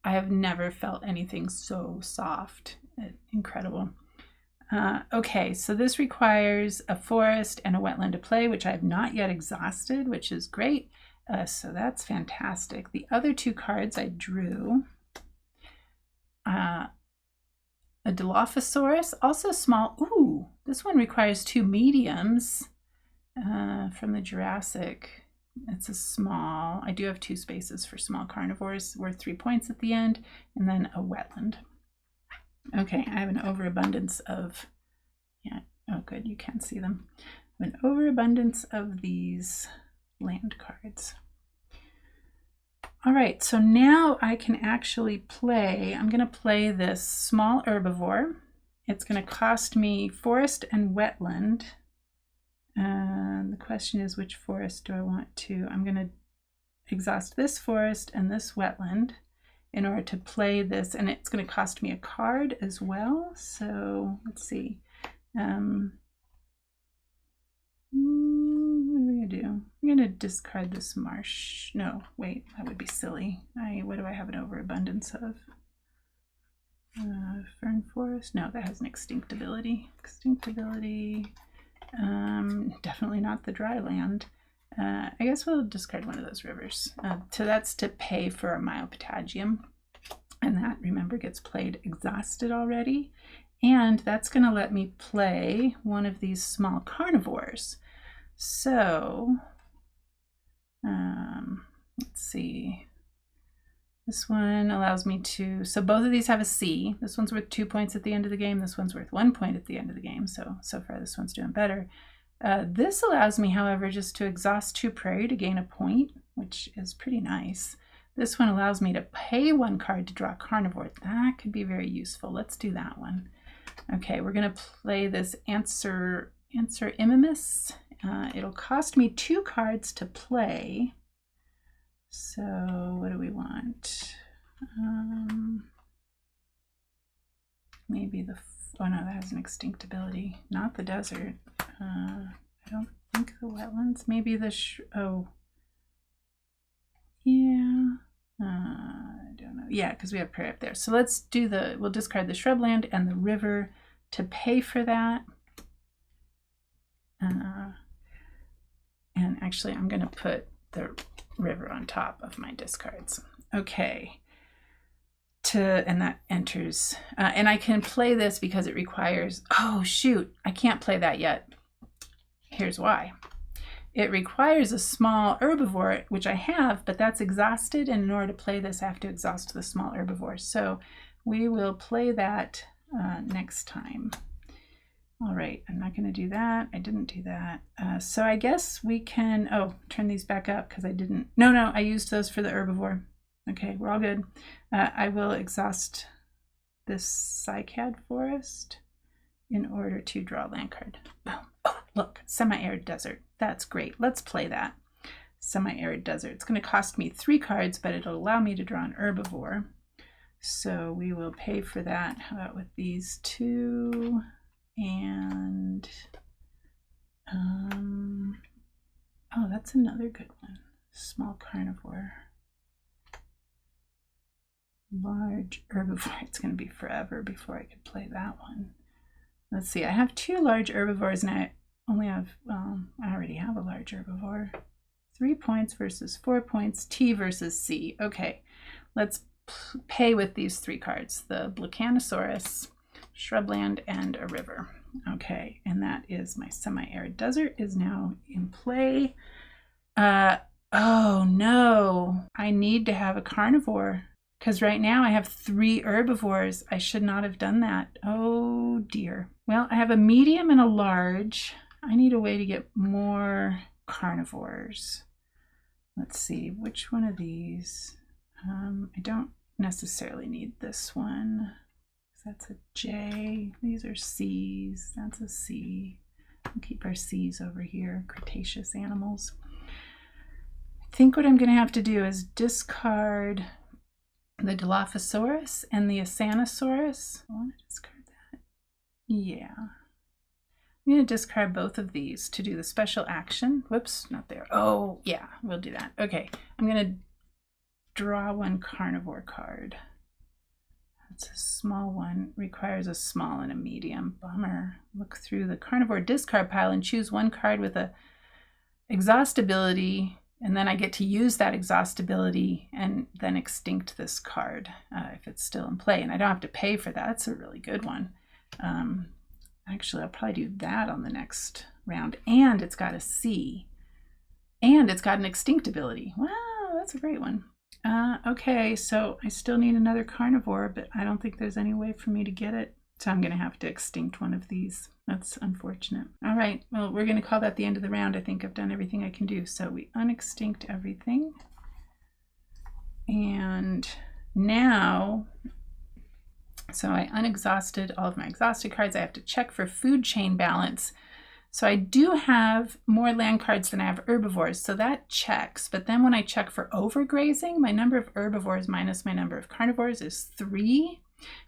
Speaker 1: I have never felt anything so soft. Incredible. Okay, so this requires a forest and a wetland to play, which I have not yet exhausted, which is great. So that's fantastic. The other 2 cards I drew, a Dilophosaurus, also small. Ooh, this one requires 2 mediums from the Jurassic. It's a small, I do have 2 spaces for small carnivores worth 3 points at the end, and then a wetland. Okay, I have an overabundance of, yeah, oh good, you can't see them. I have an overabundance of these land cards. All right, so now I can actually play, I'm gonna play this small herbivore. It's gonna cost me forest and wetland. The question is, which forest do I want to? I'm gonna exhaust this forest and this wetland in order to play this, and it's gonna cost me a card as well. So let's see. What are we gonna do? I'm gonna discard this marsh. No, wait, that would be silly. What do I have an overabundance of? Fern forest? No, that has an extinct ability. Definitely not the dry land. I guess we'll discard one of those rivers. So that's to pay for a myopatagium. And that, remember, gets played exhausted already. And that's going to let me play one of these small carnivores. So, let's see. This one allows me to, so both of these have a C. This one's worth 2 points at the end of the game. This one's worth 1 point at the end of the game. So far this one's doing better. This allows me, however, just to exhaust 2 prairie to gain a point, which is pretty nice. This one allows me to pay 1 card to draw a carnivore. That could be very useful. Let's do that one. Okay, we're going to play this Answer Imimus. It'll cost me 2 cards to play. So what do we want? Maybe the, oh no, that has an extinct ability. Not the desert. I don't think the wetlands. Maybe the, oh. Yeah. I don't know. Yeah, because we have prairie up there. So let's do we'll discard the shrubland and the river to pay for that. And actually, I'm going to put the river on top of my discards. Okay. And that enters. And I can play this because it requires, oh shoot, I can't play that yet. Here's why. It requires a small herbivore, which I have, but that's exhausted, and in order to play this, I have to exhaust the small herbivore. So we will play that next time. All right, I'm not going to do that. I didn't do that. So I guess we can, turn these back up because I didn't. No, I used those for the herbivore. Okay, we're all good. I will exhaust this cycad forest in order to draw a land card. Boom. Oh, look, semi-arid desert. That's great. Let's play that. Semi-arid desert. It's going to cost me 3 cards, but it'll allow me to draw an herbivore. So we will pay for that. How about with these 2? And, oh, that's another good one. Small carnivore. Large herbivore. It's going to be forever before I could play that one. Let's see. I have 2 large herbivores, and only have, well, I already have a large herbivore. 3 points versus 4 points, T versus C. Okay, let's pay with these 3 cards, the Blacanosaurus, shrubland, and a river. Okay, and that is my semi-arid desert is now in play. Oh no, I need to have a carnivore because right now I have 3 herbivores. I should not have done that. Oh dear. Well, I have a medium and a large. I need a way to get more carnivores. Let's see, which one of these? I don't necessarily need this one. That's a J. These are C's. That's a C. We'll keep our C's over here, Cretaceous animals. I think what I'm going to have to do is discard the Dilophosaurus and the Asanosaurus. I want to discard that. Yeah. I'm going to discard both of these to do the special action. Whoops, not there. Oh, yeah, we'll do that. Okay, I'm going to draw 1 carnivore card. That's a small one. Requires a small and a medium. Bummer. Look through the carnivore discard pile and choose 1 card with a exhaust ability, and then I get to use that exhaust ability and then extinct this card if it's still in play. And I don't have to pay for that. That's a really good one. Actually, I'll probably do that on the next round. And it's got a C. And it's got an extinct ability. Wow, that's a great one. Okay, so I still need another carnivore, but I don't think there's any way for me to get it. So I'm going to have to extinct one of these. That's unfortunate. All right, well, we're going to call that the end of the round. I think I've done everything I can do. So we unextinct everything. And now... So I unexhausted all of my exhausted cards. I have to check for food chain balance. So I do have more land cards than I have herbivores, so that checks. But then when I check for overgrazing, my number of herbivores minus my number of carnivores is 3.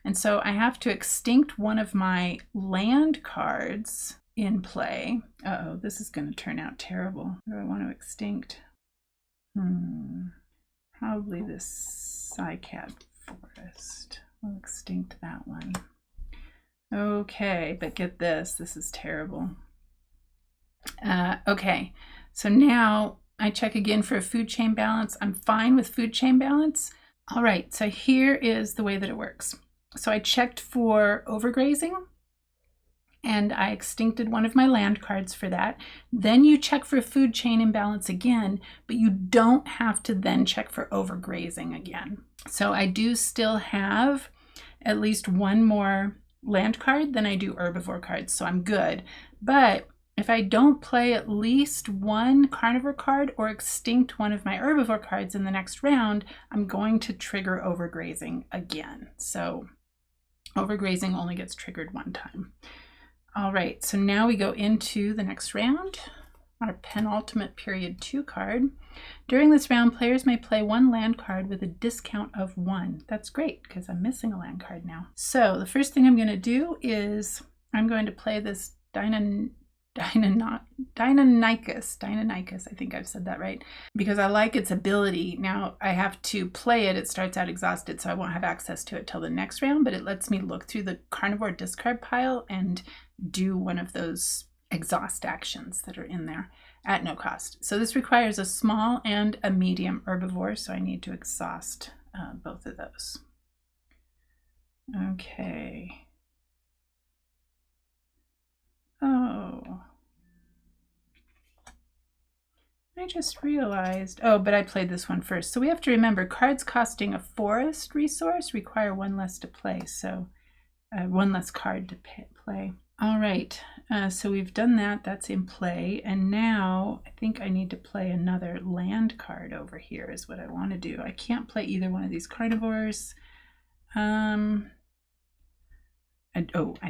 Speaker 1: And so I have to extinct one of my land cards in play. Uh-oh, this is going to turn out terrible. What do I want to extinct? Probably this cycad forest. We'll extinct that one. Okay, but get this. This is terrible. Okay, so now I check again for a food chain balance. I'm fine with food chain balance. All right, so here is the way that it works. So I checked for overgrazing, and I extincted one of my land cards for that. Then you check for food chain imbalance again, but you don't have to then check for overgrazing again. So I do still have at least 1 more land card than I do herbivore cards, so I'm good. But if I don't play at least 1 carnivore card or extinct one of my herbivore cards in the next round, I'm going to trigger overgrazing again. So overgrazing only gets triggered 1 time. All right, so now we go into the next round, our penultimate period 2 card. During this round, players may play 1 land card with a discount of 1. That's great because I'm missing a land card now. So the first thing I'm going to do is I'm going to play this Deinonychus, I think I've said that right, because I like its ability. Now I have to play it. It starts out exhausted, so I won't have access to it till the next round, but it lets me look through the carnivore discard pile and do one of those exhaust actions that are in there at no cost. So this requires a small and a medium herbivore, so I need to exhaust both of those. Okay. Oh, I just realized, oh, but I played this one first. So we have to remember cards costing a forest resource require 1 less to play. So 1 less card to play. All right, so we've done that. That's in play. And now I think I need to play another land card over here is what I want to do. I can't play either one of these carnivores. I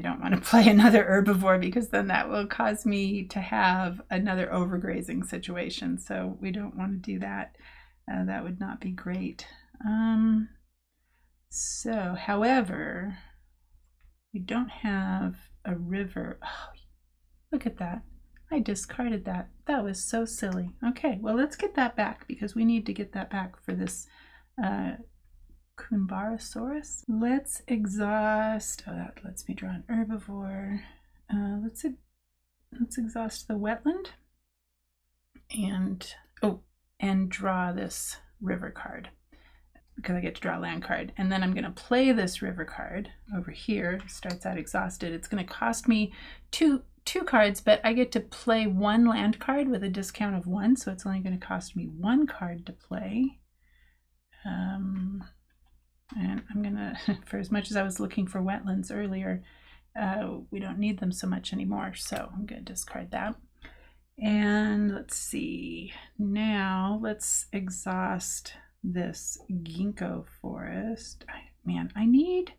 Speaker 1: don't want to play another herbivore because then that will cause me to have another overgrazing situation. So we don't want to do that. That would not be great. So, however, we don't have a river. Oh, look at that. I discarded that. That was so silly. Okay, well, let's get that back because we need to get that back for this Kumbarasaurus. Let's exhaust. Oh, that lets me draw an herbivore. let's exhaust the wetland and draw this river card, because I get to draw a land card. And then I'm going to play this river card over here. Starts out exhausted. It's going to cost me two cards, but I get to play one land card with a discount of 1, so it's only going to cost me 1 card to play. And I'm going to, for as much as I was looking for wetlands earlier, we don't need them so much anymore, so I'm going to discard that. And let's see, now let's exhaust this ginkgo forest. Man, I need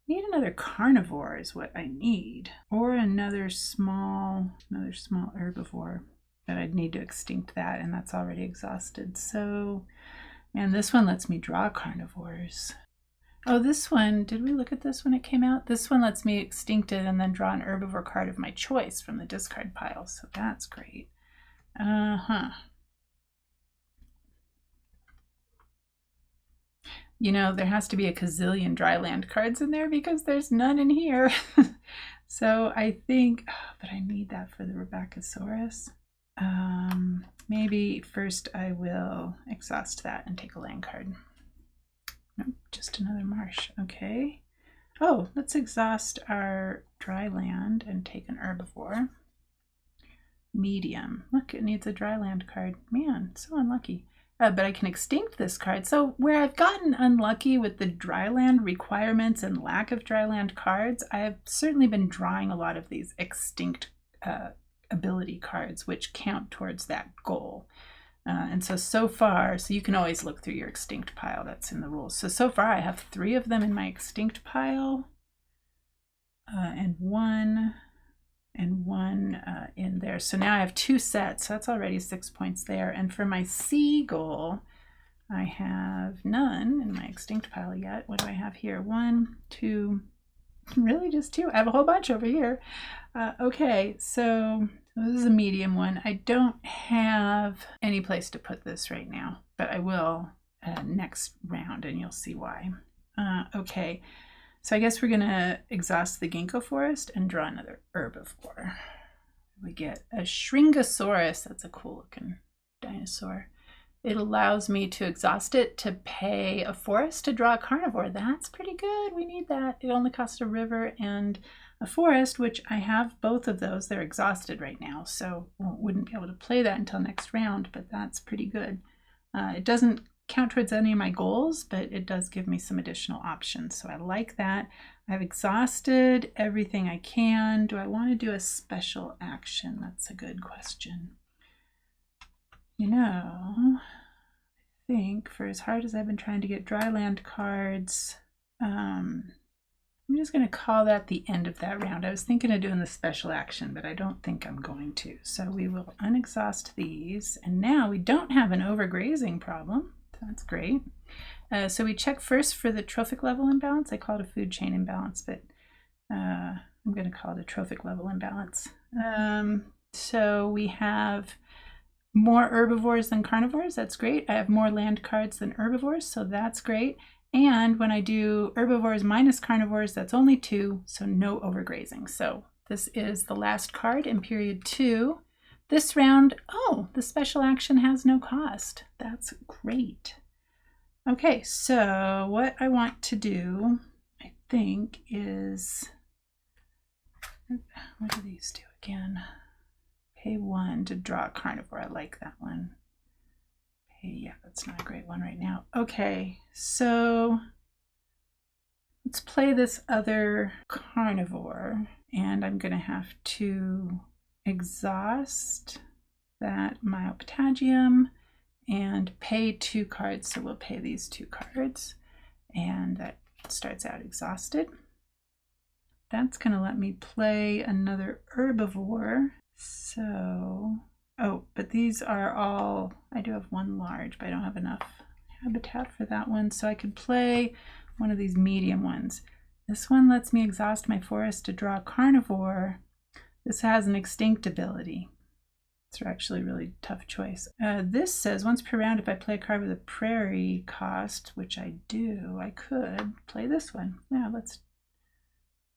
Speaker 1: another carnivore is what I need, or another small herbivore, but I'd need to extinct that, and that's already exhausted. So, man, this one lets me draw carnivores. Oh, this one, did we look at this when it came out? This one lets me extinct it and then draw an herbivore card of my choice from the discard pile, so that's great. You know, there has to be a gazillion dry land cards in there because there's none in here. So I think, but I need that for the Rebeccasaurus. Maybe first I will exhaust that and take a land card. Nope, just another marsh. Okay. Oh, let's exhaust our dry land and take an herbivore. Medium. Look, it needs a dry land card. Man, so unlucky. But I can extinct this card. So where I've gotten unlucky with the dry land requirements and lack of dry land cards, I have certainly been drawing a lot of these extinct ability cards, which count towards that goal. And so far, so you can always look through your extinct pile, that's in the rules. So far I have 3 of them in my extinct pile, and one in there. So now I have 2 sets, so that's already 6 points there. And for my C goal, I have none in my extinct pile yet. What do I have here? 1, 2, really just 2. I have a whole bunch over here. Okay, so this is a medium one. I don't have any place to put this right now, but I will next round, and you'll see why. Okay, so I guess we're going to exhaust the ginkgo forest and draw another herbivore. We get a Shringosaurus. That's a cool looking dinosaur. It allows me to exhaust it to pay a forest to draw a carnivore. That's pretty good. We need that. It only costs a river and a forest, which I have both of those. They're exhausted right now, so wouldn't be able to play that until next round, but that's pretty good. It doesn't count towards any of my goals, but it does give me some additional options, so I like that. I've exhausted everything I can. Do I want to do a special action? That's a good question. You know, I think for as hard as I've been trying to get dry land cards, I'm just going to call that the end of that round. I was thinking of doing the special action, but I don't think I'm going to. So we will unexhaust these, and now we don't have an overgrazing problem. That's great. So we check first for the trophic level imbalance. I call it a food chain imbalance, but I'm going to call it a trophic level imbalance. So we have more herbivores than carnivores. That's great. I have more land cards than herbivores, so that's great. And when I do herbivores minus carnivores, that's only 2, so no overgrazing. So this is the last card in period 2. This round, oh, the special action has no cost. That's great. Okay, so what I want to do, I think, is, what do these do again? Pay 1 to draw a carnivore. I like that one. Yeah, that's not a great one right now. Okay, so let's play this other carnivore, and I'm going to have to exhaust that Myopatagium and pay 2 cards. So we'll pay these 2 cards, and that starts out exhausted. That's going to let me play another herbivore. So, oh, but these are all, I do have 1 large, but I don't have enough habitat for that one. So I could play one of these medium ones. This one lets me exhaust my forest to draw a carnivore. This has an extinct ability. It's actually a really tough choice. This says once per round, if I play a card with a prairie cost, which I do, I could play this one. Yeah, let's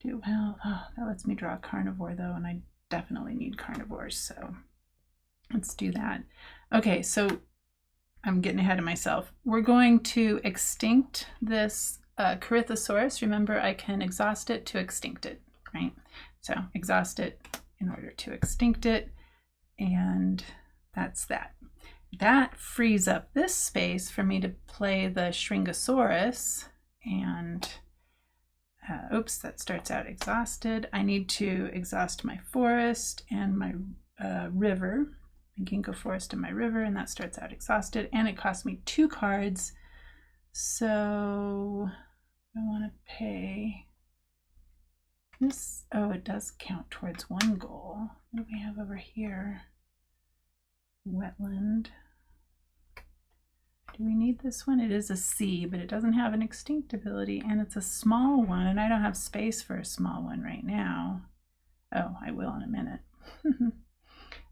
Speaker 1: do, well, oh, that lets me draw a carnivore though, and I definitely need carnivores, so let's do that. Okay, so I'm getting ahead of myself. We're going to extinct this Corythosaurus. Remember, I can exhaust it to extinct it, right? So exhaust it in order to extinct it, and that's that. That frees up this space for me to play the Shringosaurus, and oops, that starts out exhausted. I need to exhaust my forest and my river, my ginkgo forest and my river, and that starts out exhausted, and it costs me 2 cards. So I want to pay this. Oh, it does count towards 1 goal. What do we have over here? Wetland. Do we need this one? It is a C, but it doesn't have an extinct ability, and it's a small one, and I don't have space for a small one right now. Oh, I will in a minute.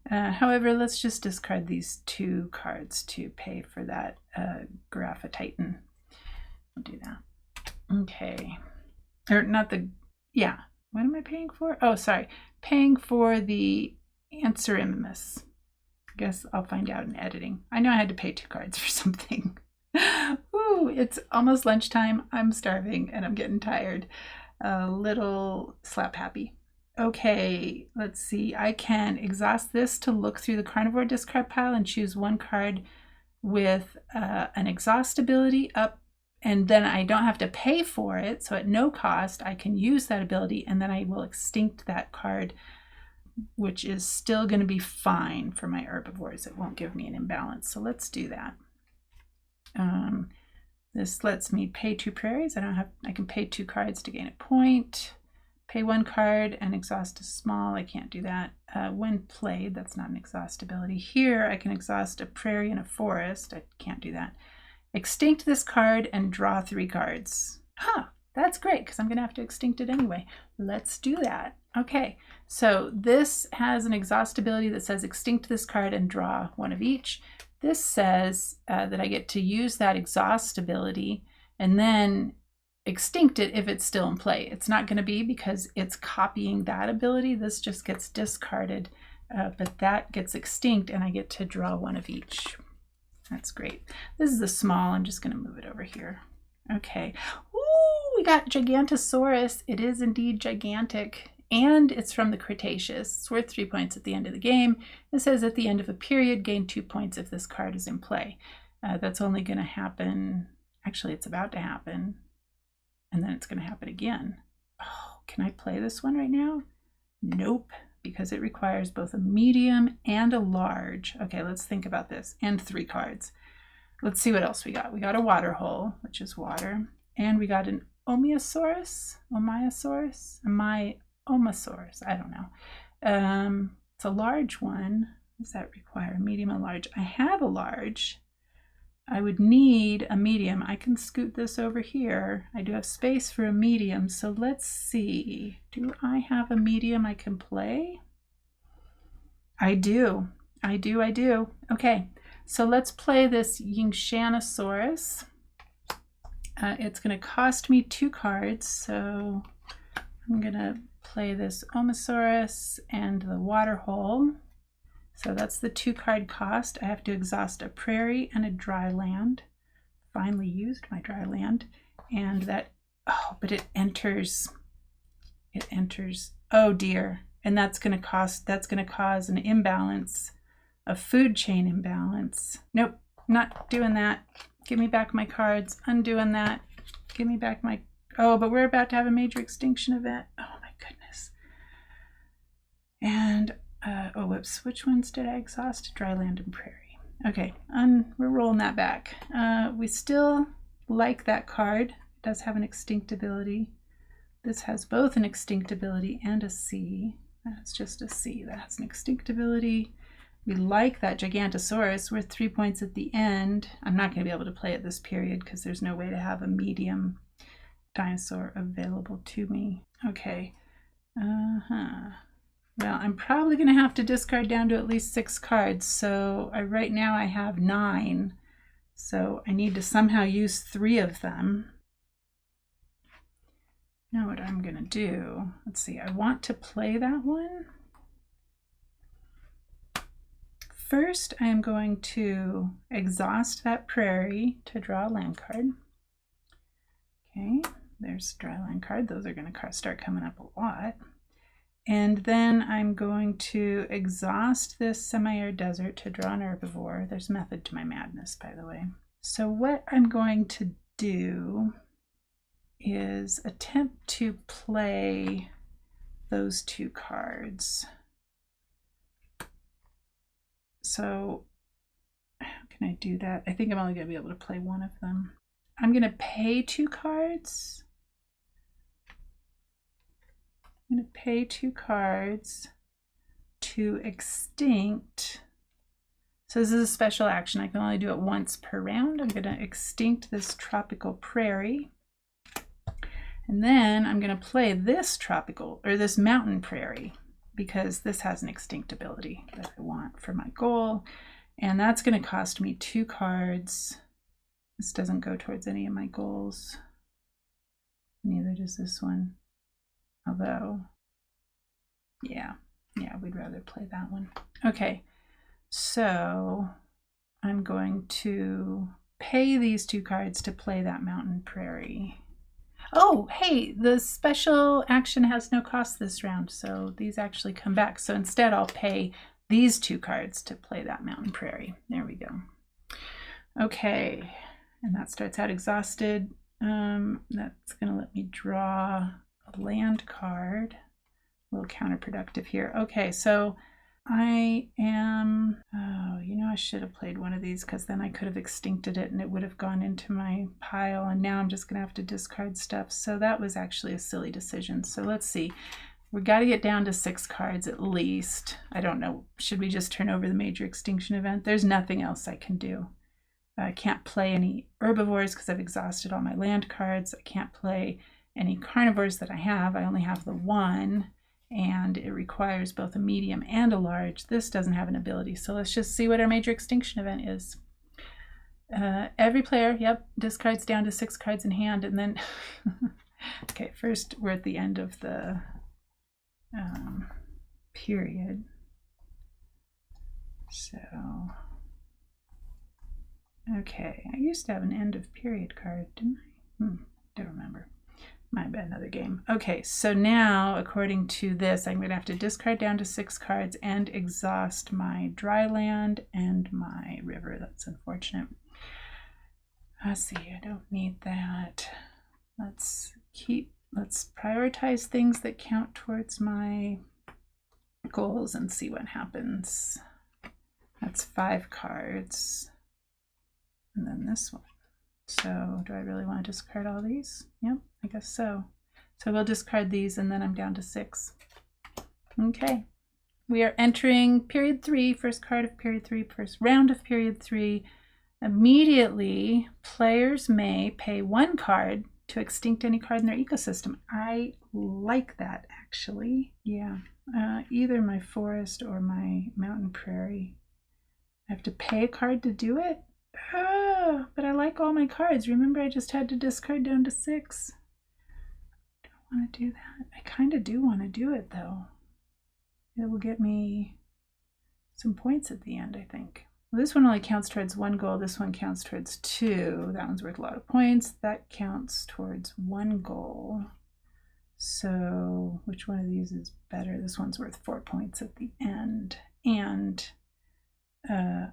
Speaker 1: However, let's just discard these 2 cards to pay for that Graphititan. I'll do that. Okay. Or not the, yeah. What am I paying for? Oh, sorry. Paying for the Anserimus. I guess I'll find out in editing. I know I had to pay 2 cards for something. Ooh, it's almost lunchtime. I'm starving and I'm getting tired. A little slap happy. Okay, let's see. I can exhaust this to look through the carnivore discard pile and choose 1 card with an exhaust ability up, and then I don't have to pay for it. So at no cost, I can use that ability, and then I will extinct that card, which is still going to be fine for my herbivores. It won't give me an imbalance. So let's do that. This lets me pay 2 prairies. I can pay 2 cards to gain a point. Pay 1 card and exhaust a small. I can't do that. When played, that's not an exhaust ability. Here, I can exhaust a prairie and a forest. I can't do that. Extinct this card and draw 3 cards. Huh, that's great, because I'm going to have to extinct it anyway. Let's do that. Okay, so this has an exhaust ability that says extinct this card and draw 1 of each. This says that I get to use that exhaust ability and then extinct it if it's still in play. It's not going to be, because it's copying that ability. This just gets discarded, but that gets extinct and I get to draw 1 of each. That's great. This is a small. I'm just going to move it over here. Okay. Ooh, we got Gigantosaurus. It is indeed gigantic, and it's from the Cretaceous. It's worth 3 points at the end of the game. It says at the end of a period, gain 2 points if this card is in play. That's only going to happen. Actually, it's about to happen. And then it's going to happen again. Oh, can I play this one right now? Nope, because it requires both a medium and a large. Okay, let's think about this. And 3 cards. Let's see what else we got. We got a water hole, which is water. And we got an Omiosaurus? Omiosaurus? Omosaurus? I don't know. It's a large one. Does that require a medium or large? I have a large. I would need a medium. I can scoot this over here. I do have space for a medium, so let's see. Do I have a medium I can play? I do. Okay, so let's play this Yingshanosaurus. It's going to cost me 2 cards, so I'm going to play this Omosaurus and the water hole. So that's the 2 card cost. I have to exhaust a prairie and a dry land. Finally used my dry land. And that, oh, but it enters, oh dear. And that's going to cause an imbalance, a food chain imbalance. Nope, not doing that. Give me back my cards. Undoing that. Give me back my, oh, but we're about to have a major extinction event. Oh my goodness. And oh, whoops, which ones did I exhaust? Dry land and prairie. Okay, we're rolling that back. We still like that card. It does have an extinct ability. This has both an extinct ability and a C. That's just a C. That has an extinct ability. We like that Gigantosaurus. Worth 3 points at the end. I'm not going to be able to play at this period because there's no way to have a medium dinosaur available to me. Okay. Well, I'm probably going to have to discard down to at least 6 cards. So right now I have 9. So I need to somehow use 3 of them. Now what I'm going to do, let's see, I want to play that one. first I am going to exhaust that prairie to draw a land card. Okay, there's a dry land card. Those are going to start coming up a lot. And then I'm going to exhaust this semi-arid desert to draw an herbivore. There's method to my madness, by the way. So what I'm going to do is attempt to play those two cards. So how can I do that? I think I'm only going to be able to play one of them. I'm going to pay 2 cards. I'm going to pay 2 cards to extinct. So this is a special action. I can only do it once per round. I'm going to extinct this tropical prairie. And then I'm going to play this this mountain prairie, because this has an extinct ability that I want for my goal. And that's going to cost me 2 cards. This doesn't go towards any of my goals. Neither does this one. Although, yeah, we'd rather play that one. Okay, so I'm going to pay these 2 cards to play that mountain prairie. Oh, hey, the special action has no cost this round, so these actually come back. So instead I'll pay these 2 cards to play that mountain prairie. There we go. Okay, and that starts out exhausted. That's going to let me draw a land card. A little counterproductive here. Okay, so I am, I should have played one of these, because then I could have extincted it and it would have gone into my pile, and now I'm just going to have to discard stuff. So that was actually a silly decision. So let's see. We got to get down to 6 cards at least. I don't know. Should we just turn over the major extinction event? There's nothing else I can do. I can't play any herbivores because I've exhausted all my land cards. I can't play any carnivores that I have. I only have the 1. And it requires both a medium and a large. This doesn't have an ability, so let's just see what our major extinction event is. Every player, discards down to 6 cards in hand, and then, okay, first we're at the end of the period. So, okay, I used to have an end of period card, didn't I? Don't remember. Might have been another game. Okay, so now, according to this, I'm going to have to discard down to 6 cards and exhaust my dry land and my river. That's unfortunate. Let's see, I don't need that. Let's prioritize things that count towards my goals and see what happens. That's 5 cards. And then this one. So do I really want to discard all these? Yep, I guess so. So we'll discard these, and then I'm down to 6. Okay, we are entering period 3, first card of period 3, first round of period 3. Immediately, players may pay 1 card to extinct any card in their ecosystem. I like that, actually. Yeah, either my forest or my mountain prairie. I have to pay a card to do it? But I like all my cards. Remember, I just had to discard down to 6. I don't want to do that. I kind of do want to do it, though. It will get me some points at the end, I think. Well, this one only counts towards 1 goal. This one counts towards 2. That one's worth a lot of points. That counts towards 1 goal. So which one of these is better? This one's worth 4 points at the end. And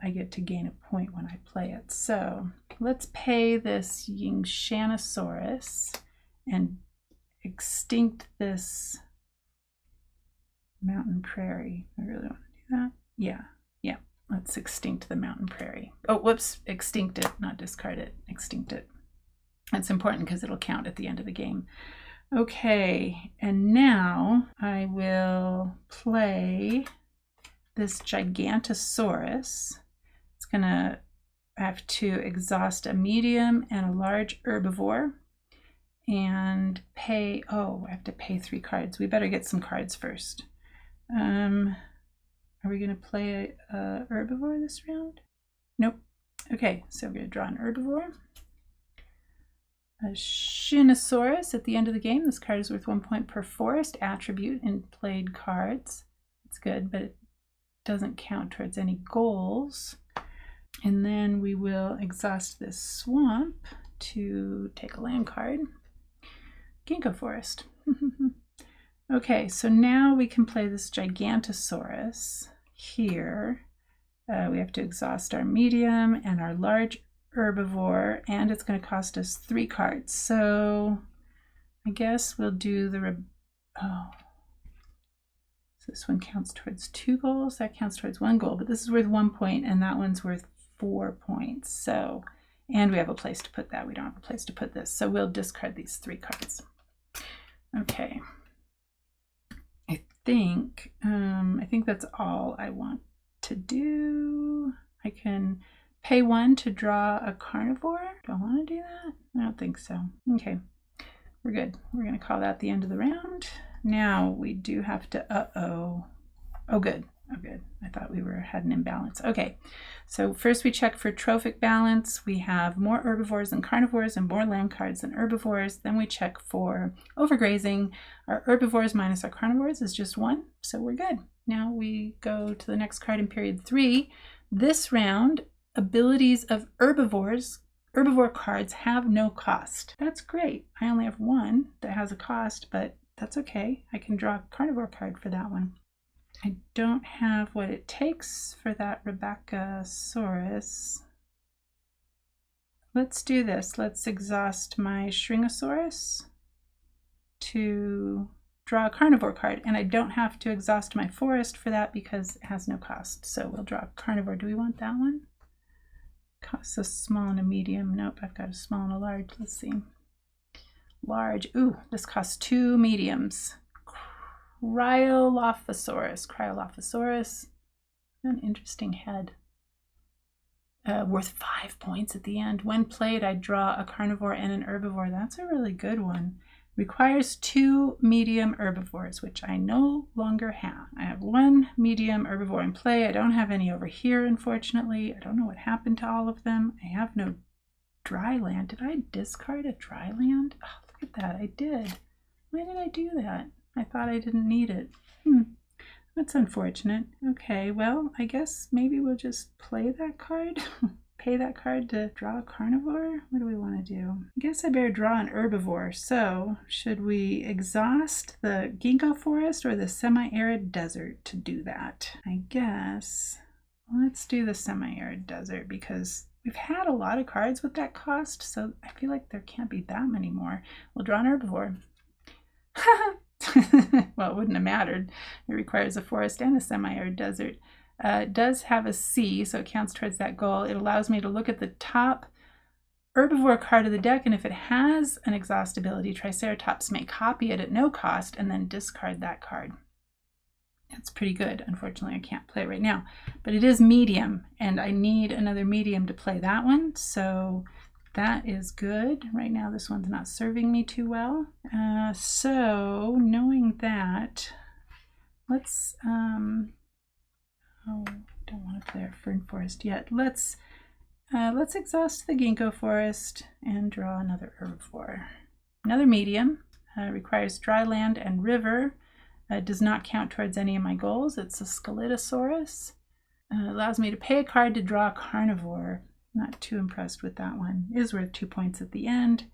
Speaker 1: I get to gain a point when I play it. So let's pay this Yingshanosaurus and extinct this mountain prairie. I really want to do that. Yeah. Let's extinct the mountain prairie. Oh, whoops, extinct it, not discard it, extinct it. That's important because it'll count at the end of the game. Okay, and now I will play this Gigantosaurus. It's gonna have to exhaust a medium and a large herbivore and pay, I have to pay 3 cards. We better get some cards first. Are we gonna play a herbivore this round? Nope. Okay, so we're gonna draw an herbivore. A Shinosaurus at the end of the game. This card is worth 1 point per forest attribute in played cards. It's good, but it doesn't count towards any goals. And then we will exhaust this swamp to take a land card. Ginkgo forest. Okay, so now we can play this Gigantosaurus here. We have to exhaust our medium and our large herbivore, and it's going to cost us 3 cards. So I guess we'll do the... Oh. So this one counts towards 2 goals. That counts towards 1 goal, but this is worth 1 point, and that one's worth 4 points. So, and we have a place to put that. We don't have a place to put this. So we'll discard these 3 cards. Okay. I think that's all I want to do. I can pay 1 to draw a carnivore. Do I want to do that? I don't think so. Okay, we're good. We're going to call that the end of the round. Now we do have to, oh good. Oh good. I thought we had an imbalance. Okay, so first we check for trophic balance. We have more herbivores than carnivores and more land cards than herbivores. Then we check for overgrazing. Our herbivores minus our carnivores is just 1, so we're good. Now we go to the next card in period 3. This round, abilities of herbivore cards have no cost. That's great. I only have 1 that has a cost, but that's okay. I can draw a carnivore card for that one. I don't have what it takes for that Rebeccasaurus. Let's do this. Let's exhaust my Shringosaurus to draw a carnivore card. And I don't have to exhaust my forest for that because it has no cost. So we'll draw a carnivore. Do we want that one? Costs a small and a medium. Nope, I've got a small and a large. Let's see. Large. Ooh, this costs 2 mediums. Cryolophosaurus, an interesting head. Worth 5 points at the end. When played, I draw a carnivore and an herbivore. That's a really good one. Requires 2 medium herbivores, which I no longer have. I have 1 medium herbivore in play. I don't have any over here, unfortunately. I don't know what happened to all of them. I have no dry land. Did I discard a dry land? Oh, look at that. I did. Why did I do that? I thought I didn't need it. That's unfortunate. Okay, well, I guess maybe we'll just play that card. Pay that card to draw a carnivore. What do we want to do? I guess I better draw an herbivore. So should we exhaust the ginkgo forest or the semi-arid desert to do that? I guess let's do the semi-arid desert because we've had a lot of cards with that cost, so I feel like there can't be that many more. We'll draw an herbivore. Well, it wouldn't have mattered. It requires a forest and a semi-arid desert. It does have a C, so it counts towards that goal. It allows me to look at the top herbivore card of the deck, and if it has an exhaust ability, Triceratops may copy it at no cost and then discard that card. That's pretty good. Unfortunately, I can't play it right now, but it is medium, and I need another medium to play that one, so that is good. Right now, this one's not serving me too well. So knowing that, let's, oh, don't want to play our fern forest yet. Let's exhaust the ginkgo forest and draw another herbivore. Another medium, requires dry land and river. Does not count towards any of my goals. It's a Scelidosaurus. Allows me to pay a card to draw a carnivore. Not too impressed with that one. It is worth 2 points at the end.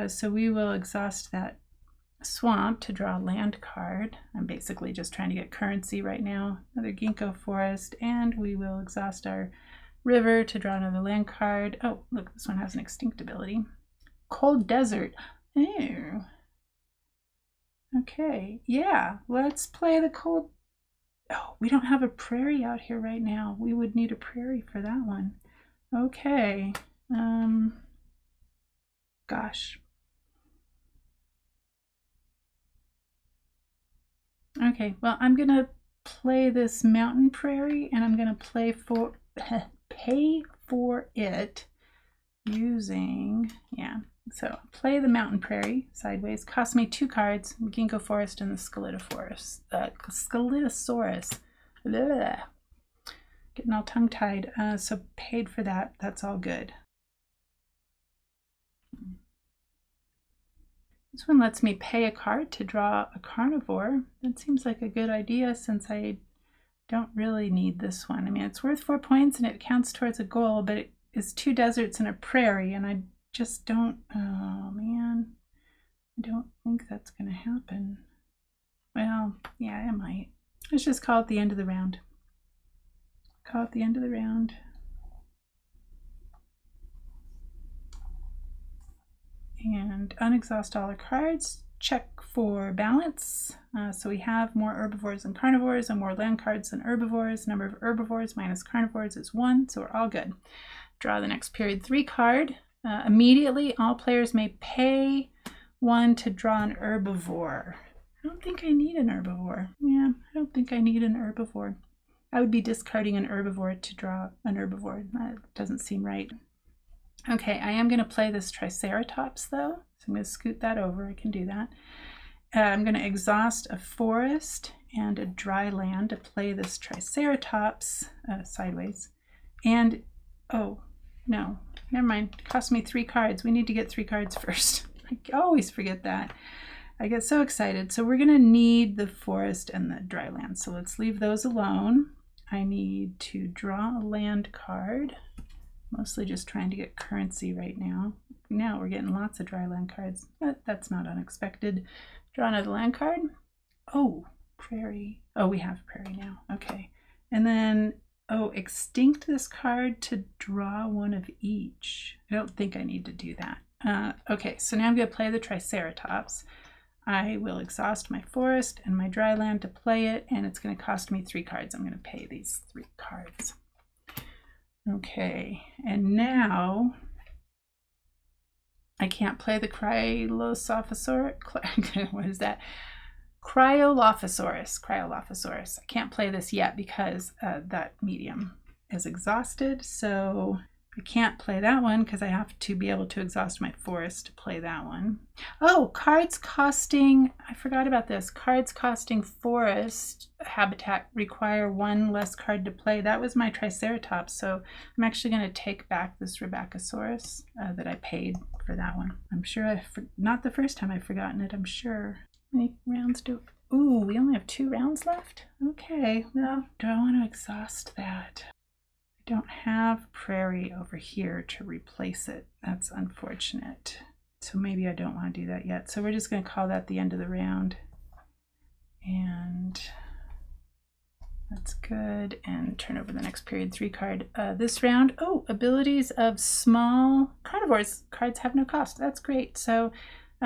Speaker 1: So we will exhaust that swamp to draw a land card. I'm basically just trying to get currency right now. Another ginkgo forest, and we will exhaust our river to draw another land card. Oh, look, this one has an extinct ability. Cold desert. Ew. Okay, yeah, let's play the cold. Oh, we don't have a prairie out here right now. We would need a prairie for that one. Okay, gosh. Okay, well, I'm gonna play this mountain prairie, and I'm gonna pay for it using, yeah. So play the mountain prairie sideways. Cost me 2 cards: ginkgo forest and the Scelidosaurus. Blah. Getting all tongue-tied. So paid for that. That's all good. This one lets me pay a card to draw a carnivore. That seems like a good idea since I Don't really need this one. I mean, it's worth 4 points and it counts towards a goal, but it is 2 deserts and a prairie, and I just don't, oh man, I don't think that's going to happen. Well, yeah, it might. Let's just call it the end of the round. Call it the end of the round. And unexhaust all our cards. Check for balance. So we have more herbivores than carnivores and more land cards than herbivores. Number of herbivores minus carnivores is 1, so we're all good. Draw the next period 3 card. Immediately, all players may pay 1 to draw an herbivore. I don't think I need an herbivore. Yeah, I don't think I need an herbivore. I would be discarding an herbivore to draw an herbivore. That doesn't seem right. Okay, I am going to play this Triceratops though. So I'm going to scoot that over. I can do that. I'm going to exhaust a forest and a dry land to play this Triceratops sideways. And, oh, no, never mind. It cost me 3 cards. We need to get 3 cards first. I always forget that. I get so excited. So we're going to need the forest and the dry land. So let's leave those alone. I need to draw a land card. Mostly just trying to get currency right now. Now we're getting lots of dry land cards, but that's not unexpected. Draw another land card. Oh, prairie. Oh, we have prairie now. Okay. And then, oh, extinct this card to draw 1 of each. I don't think I need to do that. Okay, so now I'm going to play the Triceratops. I will exhaust my forest and my dry land to play it, and it's going to cost me 3 cards. I'm going to pay these 3 cards. Okay, and now I can't play the Cryolophosaurus. What is that? Cryolophosaurus. I can't play this yet because that medium is exhausted, so I can't play that one because I have to be able to exhaust my forest to play that one. Oh, cards costing, I forgot about this. Cards costing forest habitat require 1 less card to play. That was my Triceratops, so I'm actually going to take back this Rebeccasaurus that I paid for that one. I'm sure not the first time I've forgotten it, I'm sure. How many rounds do, ooh, we only have 2 rounds left? Okay, well, do I want to exhaust that? Don't have prairie over here to replace it. That's unfortunate. So maybe I don't want to do that yet. So we're just going to call that the end of the round. And that's good. And turn over the next period 3 card. This round, oh, abilities of small carnivores. Cards have no cost. That's great. So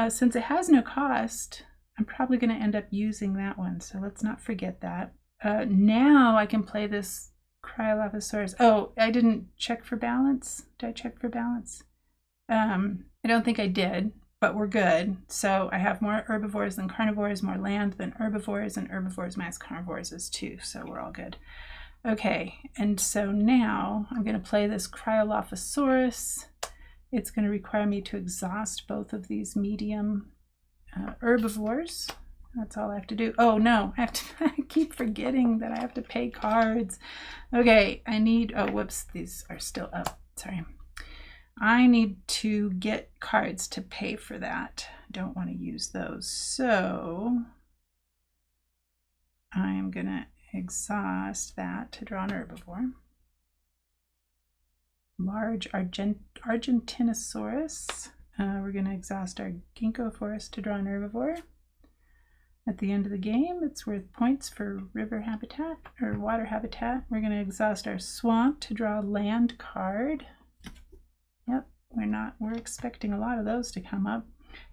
Speaker 1: since it has no cost, I'm probably going to end up using that one. So let's not forget that. Now I can play this Cryolophosaurus. Oh, I didn't check for balance. Did I check for balance? I don't think I did, but we're good. So I have more herbivores than carnivores, more land than herbivores, and herbivores minus carnivores is 2, so we're all good. Okay, and so now I'm going to play this Cryolophosaurus. It's going to require me to exhaust both of these medium herbivores. That's all I have to do. Oh no, I keep forgetting that I have to pay cards. Okay, I need, oh whoops, these are still up, sorry. I need to get cards to pay for that. I don't want to use those. So I'm gonna exhaust that to draw an herbivore. Large Argentinosaurus. We're gonna exhaust our ginkgo forest to draw an herbivore. At the end of the game, it's worth points for river habitat or water habitat. We're going to exhaust our swamp to draw a land card. Yep, we're expecting a lot of those to come up.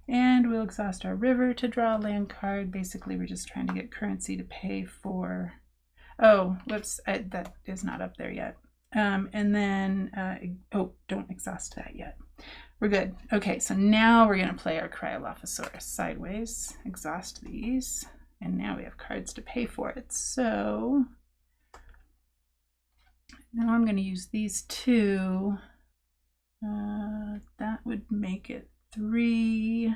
Speaker 1: And we'll exhaust our river to draw a land card. Basically, we're just trying to get currency to pay for, oh, whoops, that is not up there yet. And then, oh, don't exhaust that yet. We're good. Okay, so now we're going to play our Cryolophosaurus sideways, exhaust these, and now we have cards to pay for it. So now I'm going to use these 2. That would make it 3,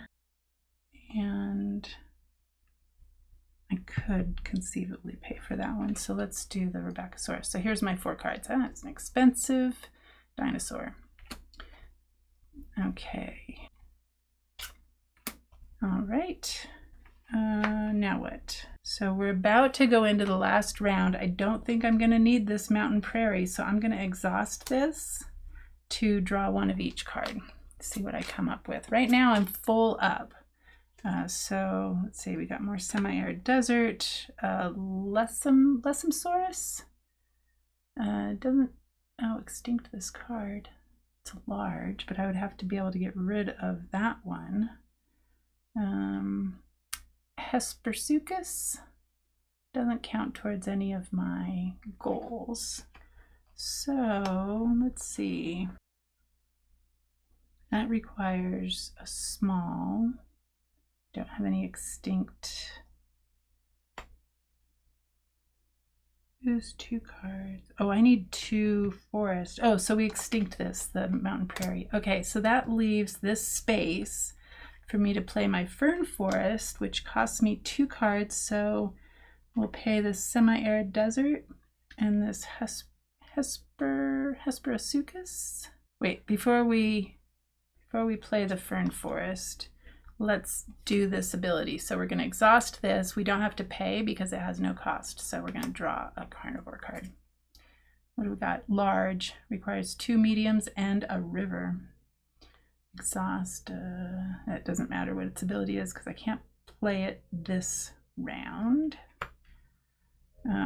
Speaker 1: and I could conceivably pay for that one. So let's do the Rebeccasaurus. So here's my 4 cards. It's an expensive dinosaur. Okay. All right. Now what? So we're about to go into the last round. I don't think I'm going to need this mountain prairie, so I'm going to exhaust this to draw one of each card. See what I come up with. Right now I'm full up. So let's see, we got more semi-arid desert, Lesumsaurus. Doesn't, oh, extinct this card. It's large, but I would have to be able to get rid of that one. Hespersuchus doesn't count towards any of my goals. So let's see. That requires a small. Don't have any extinct. Use 2 cards. Oh, I need 2 forest. Oh, so we extinct this, the mountain prairie. Okay, so that leaves this space for me to play my fern forest, which costs me 2 cards. So we'll pay this semi-arid desert and this Hesperasuchus. Wait, before we play the fern forest, let's do this ability. So we're going to exhaust this. We don't have to pay because it has no cost. So we're going to draw a carnivore card. What do we got? Large, requires 2 mediums and a river. Exhaust, it doesn't matter what its ability is because I can't play it this round.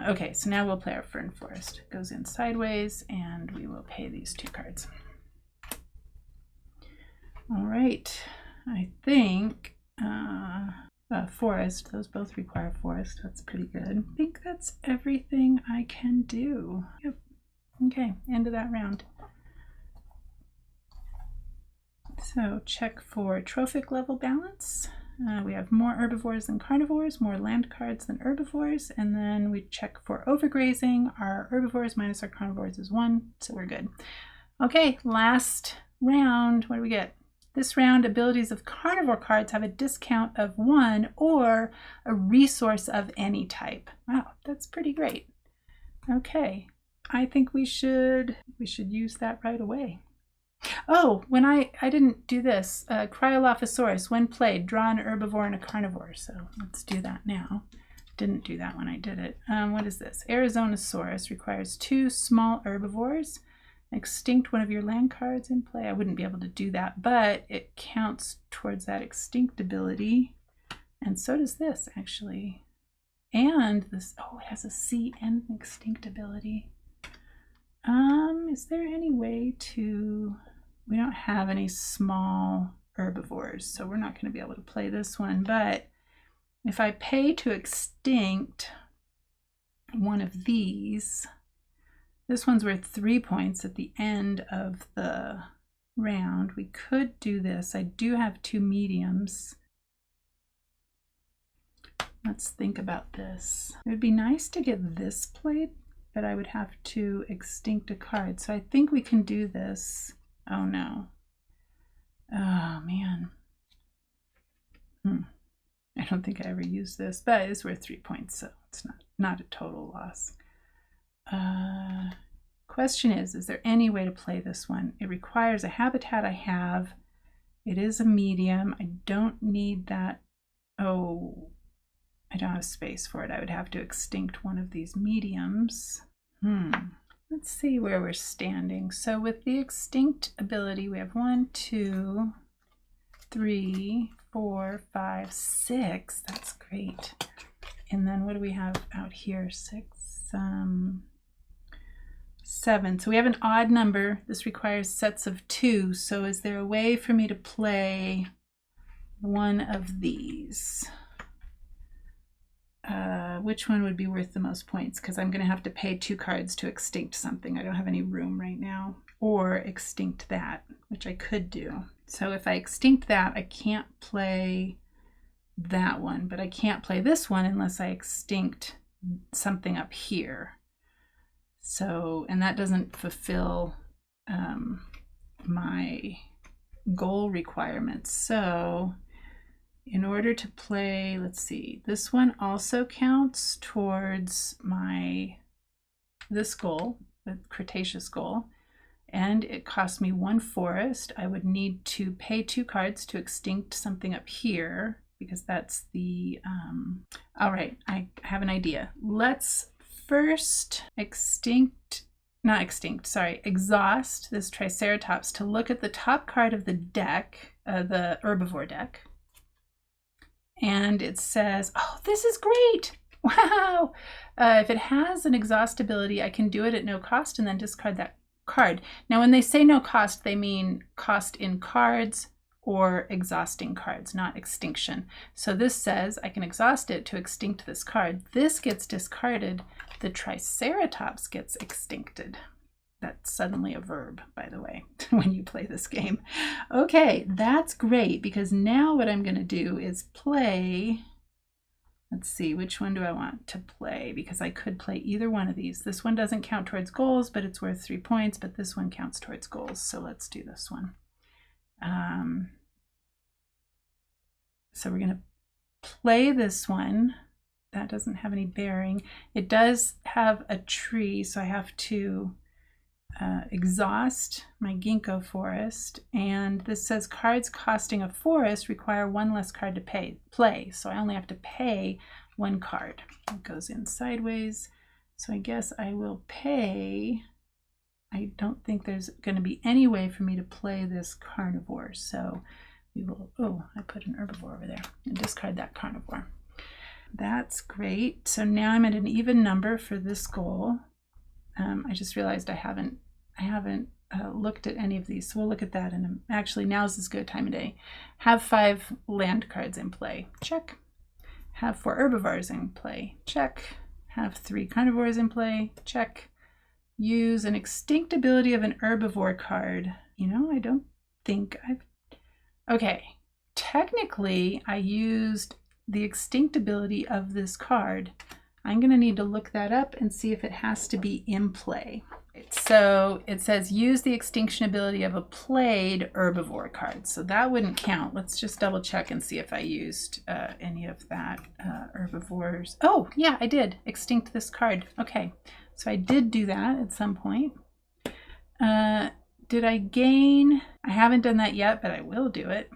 Speaker 1: Okay, so now we'll play our fern forest. It goes in sideways and we will pay these 2 cards. All right, I think forest, those both require forest. That's pretty good. I think that's everything I can do. Yep. Okay, end of that round. So check for trophic level balance. We have more herbivores than carnivores, more land cards than herbivores, and then we check for overgrazing. Our herbivores minus our carnivores is 1, so we're good. Okay, last round. What do we get? This round, abilities of carnivore cards have a discount of 1 or a resource of any type. Wow, that's pretty great. Okay, I think we should use that right away. Oh, when I didn't do this. Cryolophosaurus, when played, draw an herbivore and a carnivore. So let's do that now. Didn't do that when I did it. What is this? Arizonosaurus requires 2 small herbivores. Extinct one of your land cards in play. I wouldn't be able to do that, but it counts towards that extinct ability. And so does this, actually. And this, oh, it has a C and an extinct ability. Is there any way to, we don't have any small herbivores, so we're not going to be able to play this one, but if I pay to extinct one of these, this one's worth 3 points at the end of the round. We could do this. I do have 2 mediums. Let's think about this. It would be nice to get this played, but I would have to extinct a card. So I think we can do this. Oh no. Oh man. I don't think I ever used this, but it's worth 3 points, so it's not a total loss. Question is there any way to play this one? It requires a habitat I have. It is a medium. I don't need that. Oh, I don't have space for it. I would have to extinct one of these mediums. Let's see where we're standing. So with the extinct ability, we have 1, 2, 3, 4, 5, 6. That's great. And then what do we have out here? 6, 7. So we have an odd number. This requires sets of 2. So is there a way for me to play one of these? Which one would be worth the most points? Because I'm going to have to pay 2 cards to extinct something. I don't have any room right now. Or extinct that, which I could do. So if I extinct that, I can't play that one, but I can't play this one unless I extinct something up here. So, and that doesn't fulfill my goal requirements. So in order to play, let's see, this one also counts towards this goal, the Cretaceous goal, and it cost me 1 forest. I would need to pay 2 cards to extinct something up here. because that's the, all right, I have an idea. Let's first exhaust this Triceratops to look at the top card of the deck, the herbivore deck. And it says, oh, this is great. Wow. If it has an exhaust ability, I can do it at no cost and then discard that card. Now, when they say no cost, they mean cost in cards or exhausting cards, not extinction. So this says I can exhaust it to extinct this card. This gets discarded. The Triceratops gets extincted. That's suddenly a verb, by the way, when you play this game. Okay, that's great, because now what I'm going to do is play. Let's see, which one do I want to play? Because I could play either one of these. This one doesn't count towards goals, but it's worth 3 points, but this one counts towards goals. So let's do this one. So we're going to play this one. That doesn't have any bearing. It does have a tree, so I have to exhaust my ginkgo forest, and this says cards costing a forest require 1 less card to play, so I only have to pay 1 card. It goes in sideways, so I guess I will pay. I don't think there's going to be any way for me to play this carnivore, so we will, oh, I put an herbivore over there, and discard that carnivore. That's great. So now I'm at an even number for this goal. I just realized I haven't looked at any of these, so we'll look at that. And actually, now's as good a time of day. Have 5 land cards in play. Check. Have 4 herbivores in play. Check. Have 3 carnivores in play. Check. Use an extinct ability of an herbivore card. You know, I don't think I've... Okay. Technically, I used the extinct ability of this card. I'm going to need to look that up and see if it has to be in play. So it says use the extinction ability of a played herbivore card. So that wouldn't count. Let's just double check and see if I used any of that herbivores. Oh, yeah, I did. Extinct this card. Okay, so I did do that at some point. Did I gain? I haven't done that yet, but I will do it.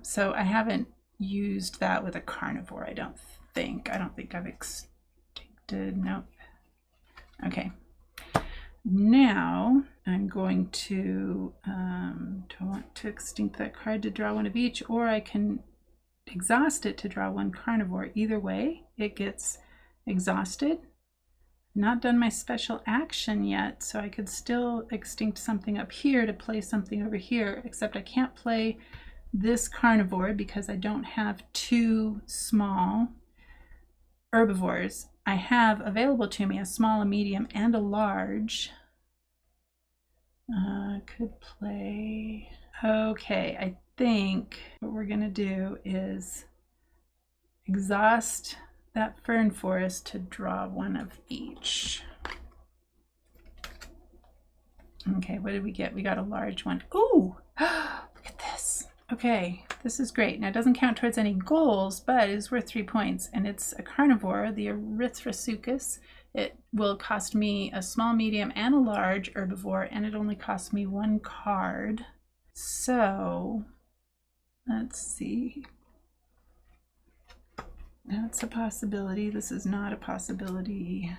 Speaker 1: So I haven't used that with a carnivore, I don't think. I don't think I've extincted. Nope. Okay. Now I'm going to, do I want to extinct that card to draw 1 of each, or I can exhaust it to draw 1 carnivore. Either way, it gets exhausted. Not done my special action yet, so I could still extinct something up here to play something over here, except I can't play this carnivore because I don't have 2 small herbivores. I have available to me a small, a medium, and a large. Could play. Okay, I think what we're going to do is exhaust that fern forest to draw 1 of each. Okay, what did we get? We got a large one. Ooh, look at this. Okay, this is great. Now, it doesn't count towards any goals, but it is worth 3 points, and it's a carnivore, the Erythrosuchus. It will cost me a small, medium, and a large herbivore, and it only costs me 1 card. So, let's see. That's a possibility. This is not a possibility.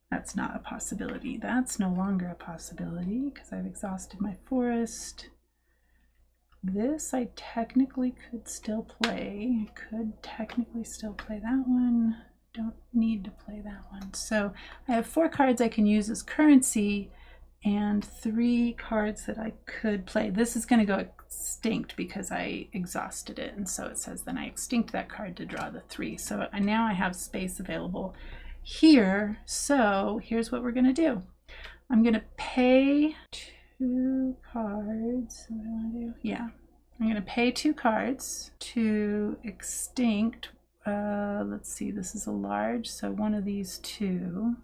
Speaker 1: That's not a possibility. That's no longer a possibility because I've exhausted my forest. This I technically could still play. I could technically still play that one. Don't need to play that one. So I have 4 cards I can use as currency and 3 cards that I could play. This is going to go extinct because I exhausted it. And so it says then I extinct that card to draw the 3. So now I have space available here. So here's what we're going to do. I'm going to pay 2 cards. What do I want to do? Yeah, I'm going to pay 2 cards to extinct. Let's see, this is a large, so one of these 2.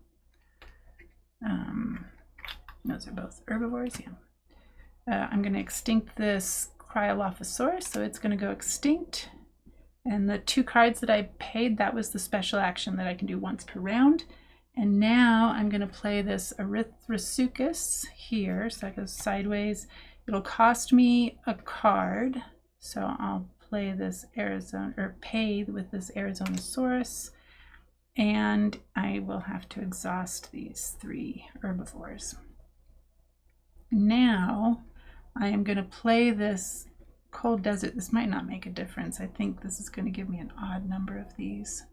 Speaker 1: Those are both herbivores, yeah. I'm going to extinct this Cryolophosaurus, so it's going to go extinct. And the 2 cards that I paid, that was the special action that I can do once per round. And now I'm going to play this Erythrosuchus here, so that goes sideways. It'll cost me a card, So I'll play this Arizona, or pay with this Arizonosaurus, and I will have to exhaust these 3 herbivores. Now I am going to play this cold desert. This might not make a difference. I think this is going to give me an odd number of these,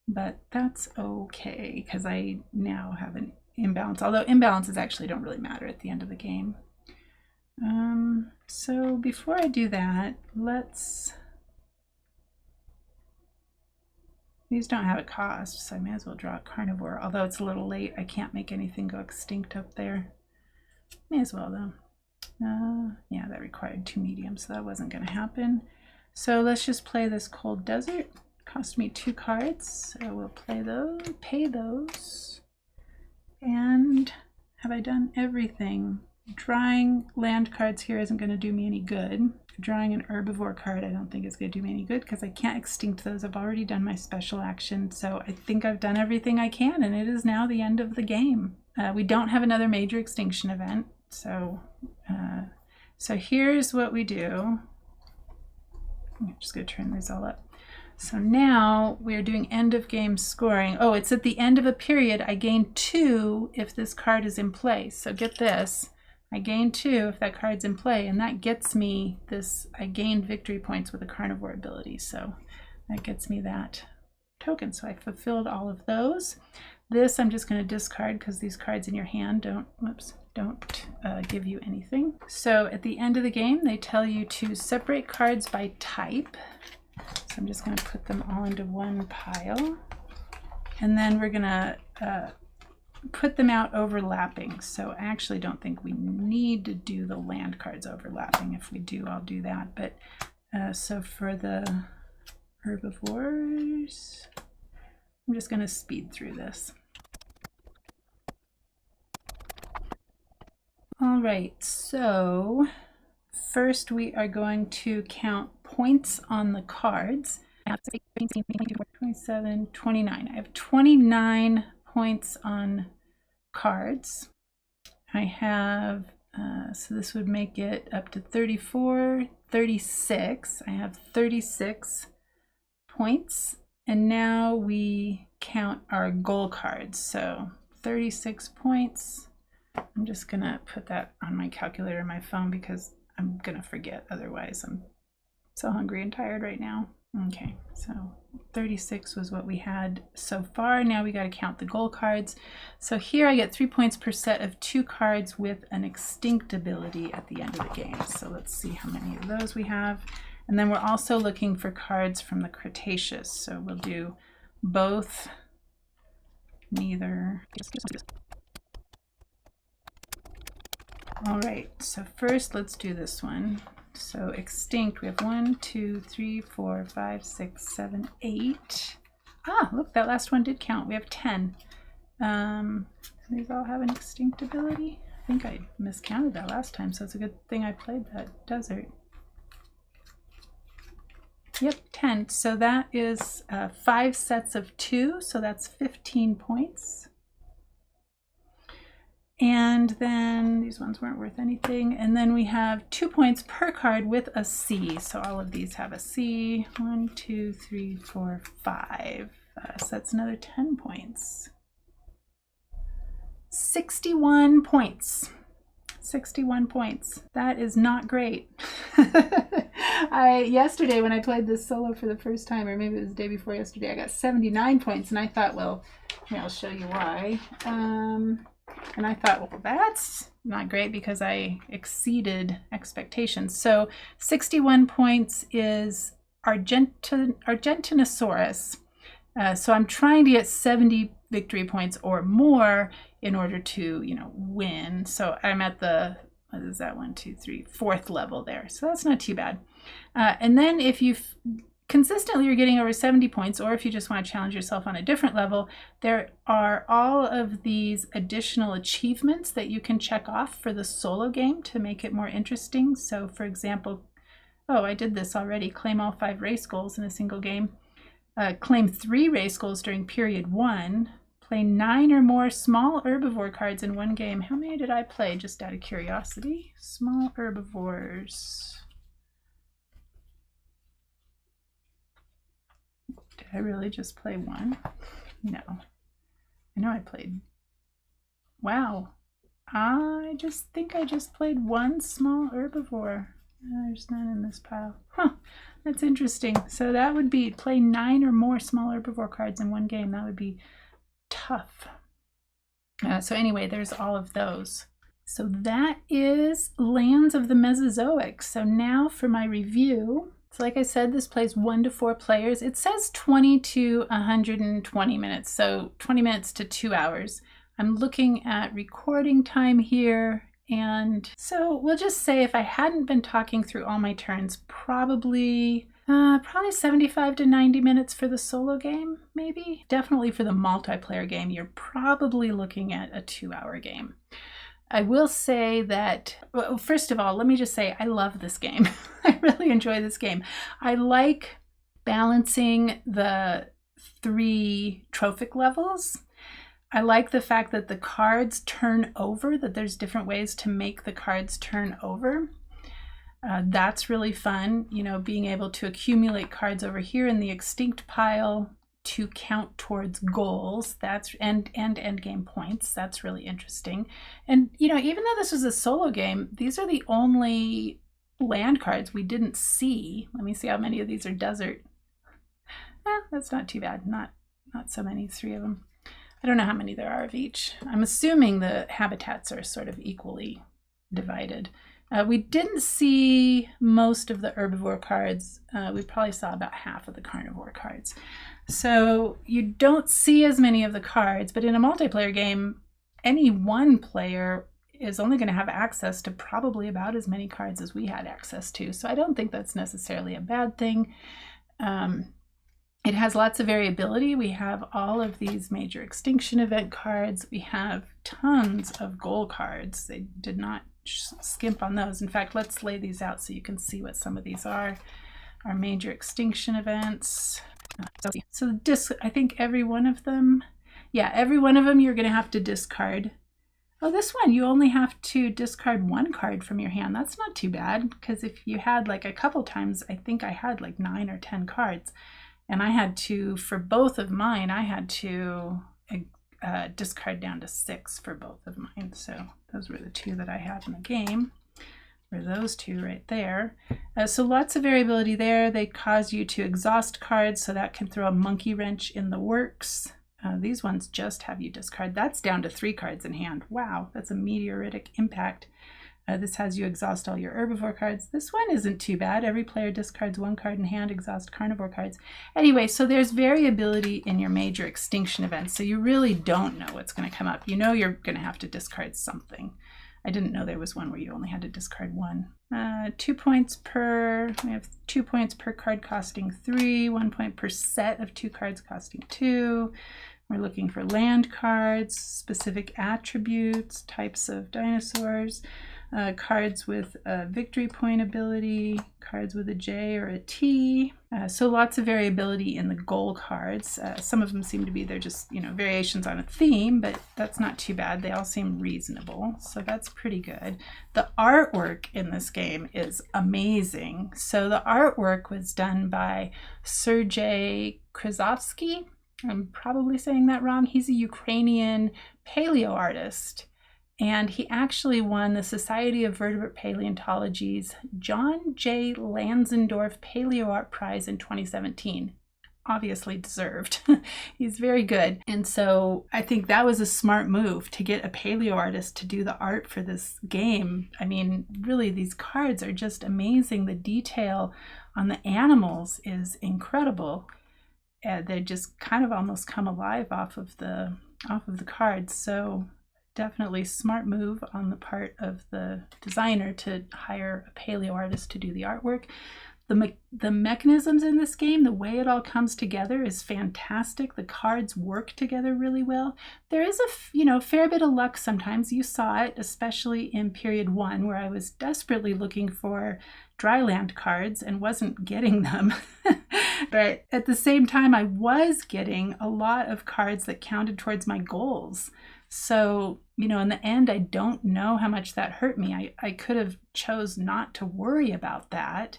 Speaker 1: but that's okay because I now have an imbalance, although imbalances actually don't really matter at the end of the game. So before I do that, these don't have a cost, so I may as well draw a carnivore, although it's a little late. I can't make anything go extinct up there. May as well though. Yeah, that required 2 mediums, so that wasn't going to happen. So let's just play this cold desert. Cost me 2 cards, so we'll play those, pay those. And have I done everything? Drawing land cards here isn't going to do me any good. Drawing an herbivore card I don't think is going to do me any good because I can't extinct those. I've already done my special action, so I think I've done everything I can, and it is now the end of the game. We don't have another major extinction event, so here's what we do. I'm just going to turn these all up. So now we're doing end of game scoring. Oh, it's at the end of a period. I gain 2 if this card is in play. So get this. I gain 2 if that card's in play, and that gets me this. I gain victory points with a carnivore ability, so that gets me that token. So I fulfilled all of those. This I'm just going to discard because these cards in your hand don't give you anything. So at the end of the game, they tell you to separate cards by type. So I'm just going to put them all into one pile, and then we're going to put them out overlapping. So I actually don't think we need to do the land cards overlapping. If we do, I'll do that. But so for the herbivores, I'm just going to speed through this. All right, so first we are going to count points on the cards. I have 27, 29. I have 29 points on cards. I have, so this would make it up to 34, 36. I have 36 points. And now we count our goal cards. So 36 points. I'm just going to put that on my calculator on my phone because I'm going to forget otherwise. I'm so hungry and tired right now. Okay, so 36 was what we had so far. Now we got to count the goal cards. So here I get 3 points per set of 2 cards with an extinct ability at the end of the game. So let's see how many of those we have. And then we're also looking for cards from the Cretaceous. So we'll do both, neither. All right, so first let's do this one. So extinct, we have 1, 2, 3, 4, 5, 6, 7, 8. Ah, look, that last one did count. We have 10. These all have an extinct ability. I think I miscounted that last time, so it's a good thing I played that desert. Yep, 10. So that is 5 sets of 2, so that's 15 points. And then these ones weren't worth anything. And then we have 2 points per card with a C. So all of these have a C. 1, 2, 3, 4, 5. So that's another 10 points. 61 points. 61 points. That is not great. Yesterday when I played this solo for the first time, or maybe it was the day before yesterday, I got 79 points, and I thought, well, here, I'll show you why. And I thought, well, that's not great because I exceeded expectations. So 61 points is Argentinosaurus. So I'm trying to get 70 victory points or more in order to, win. So I'm at the, what is that, 1, 2, 3, 4th level there. So that's not too bad. And then if you've consistently you're getting over 70 points, or if you just want to challenge yourself on a different level, there are all of these additional achievements that you can check off for the solo game to make it more interesting. So for example, I did this already, claim all 5 race goals in a single game, claim 3 race goals during period 1, play 9 or more small herbivore cards in one game. How many did I play, just out of curiosity? Small herbivores. Did I really just play one? No. I know I played. Wow. I just think I just played one small herbivore. There's none in this pile. Huh. That's interesting. So that would be play 9 or more small herbivore cards in one game. That would be tough. So anyway, there's all of those. So that is Lands of the Mesozoic. So now for my review. So like I said, this plays 1 to 4 players. It says 20 to 120 minutes, so 20 minutes to 2 hours. I'm looking at recording time here. And so we'll just say if I hadn't been talking through all my turns, probably 75 to 90 minutes for the solo game, maybe. Definitely for the multiplayer game, you're probably looking at a 2-hour game. I will say that, well, first of all, let me just say I love this game. I really enjoy this game. I like balancing the 3 trophic levels. I like the fact that the cards turn over, that there's different ways to make the cards turn over. That's really fun, you know, being able to accumulate cards over here in the extinct pile to count towards goals. That's and end game points. That's really interesting. And, you know, even though this was a solo game, these are the only land cards we didn't see. Let me see how many of these are desert. That's not too bad. Not so many, 3 of them. I don't know how many there are of each. I'm assuming the habitats are sort of equally divided. We didn't see most of the herbivore cards. We probably saw about half of the carnivore cards. So you don't see as many of the cards, but in a multiplayer game, any one player is only going to have access to probably about as many cards as we had access to. So I don't think that's necessarily a bad thing. It has lots of variability. We have all of these major extinction event cards. We have tons of goal cards. They did not skimp on those. In fact, let's lay these out so you can see what some of these are. Our major extinction events. So I think every one of them, every one of them you're going to have to discard. Oh, this one, you only have to discard 1 card from your hand. That's not too bad, because if you had like a couple times, I think I had like 9 or 10 cards. And I had to, for both of mine, I had to discard down to 6 for both of mine. So those were the 2 that I had in the game, or those 2 right there. So lots of variability there. They cause you to exhaust cards, so that can throw a monkey wrench in the works. These ones just have you discard. That's down to 3 cards in hand. Wow, that's a meteoritic impact. This has you exhaust all your herbivore cards. This one isn't too bad. Every player discards 1 card in hand, exhaust carnivore cards. Anyway, so there's variability in your major extinction events, so you really don't know what's going to come up. You know you're going to have to discard something. I didn't know there was one where you only had to discard 1. 2 points per, we have 2 points per card costing 3, 1 point per set of 2 cards costing 2. We're looking for land cards, specific attributes, types of dinosaurs. Cards with a victory point ability, cards with a J or a T. So lots of variability in the goal cards. Some of them seem to be, they're just, you know, variations on a theme, but that's not too bad. They all seem reasonable, so that's pretty good. The artwork in this game is amazing. So the artwork was done by Sergei Krasovsky. I'm probably saying that wrong. He's a Ukrainian paleo artist. And he actually won the Society of Vertebrate Paleontology's John J. Lansendorf Paleo Art Prize in 2017. Obviously deserved. He's very good. And so I think that was a smart move to get a paleo artist to do the art for this game. I mean, really, these cards are just amazing. The detail on the animals is incredible. They just kind of almost come alive off of the cards. So definitely smart move on the part of the designer to hire a paleo artist to do the artwork. The mechanisms in this game, the way it all comes together is fantastic. The cards work together really well. There is a fair bit of luck sometimes. You saw it, especially in period 1, where I was desperately looking for dryland cards and wasn't getting them. But at the same time, I was getting a lot of cards that counted towards my goals. So, in the end, I don't know how much that hurt me. I could have chose not to worry about that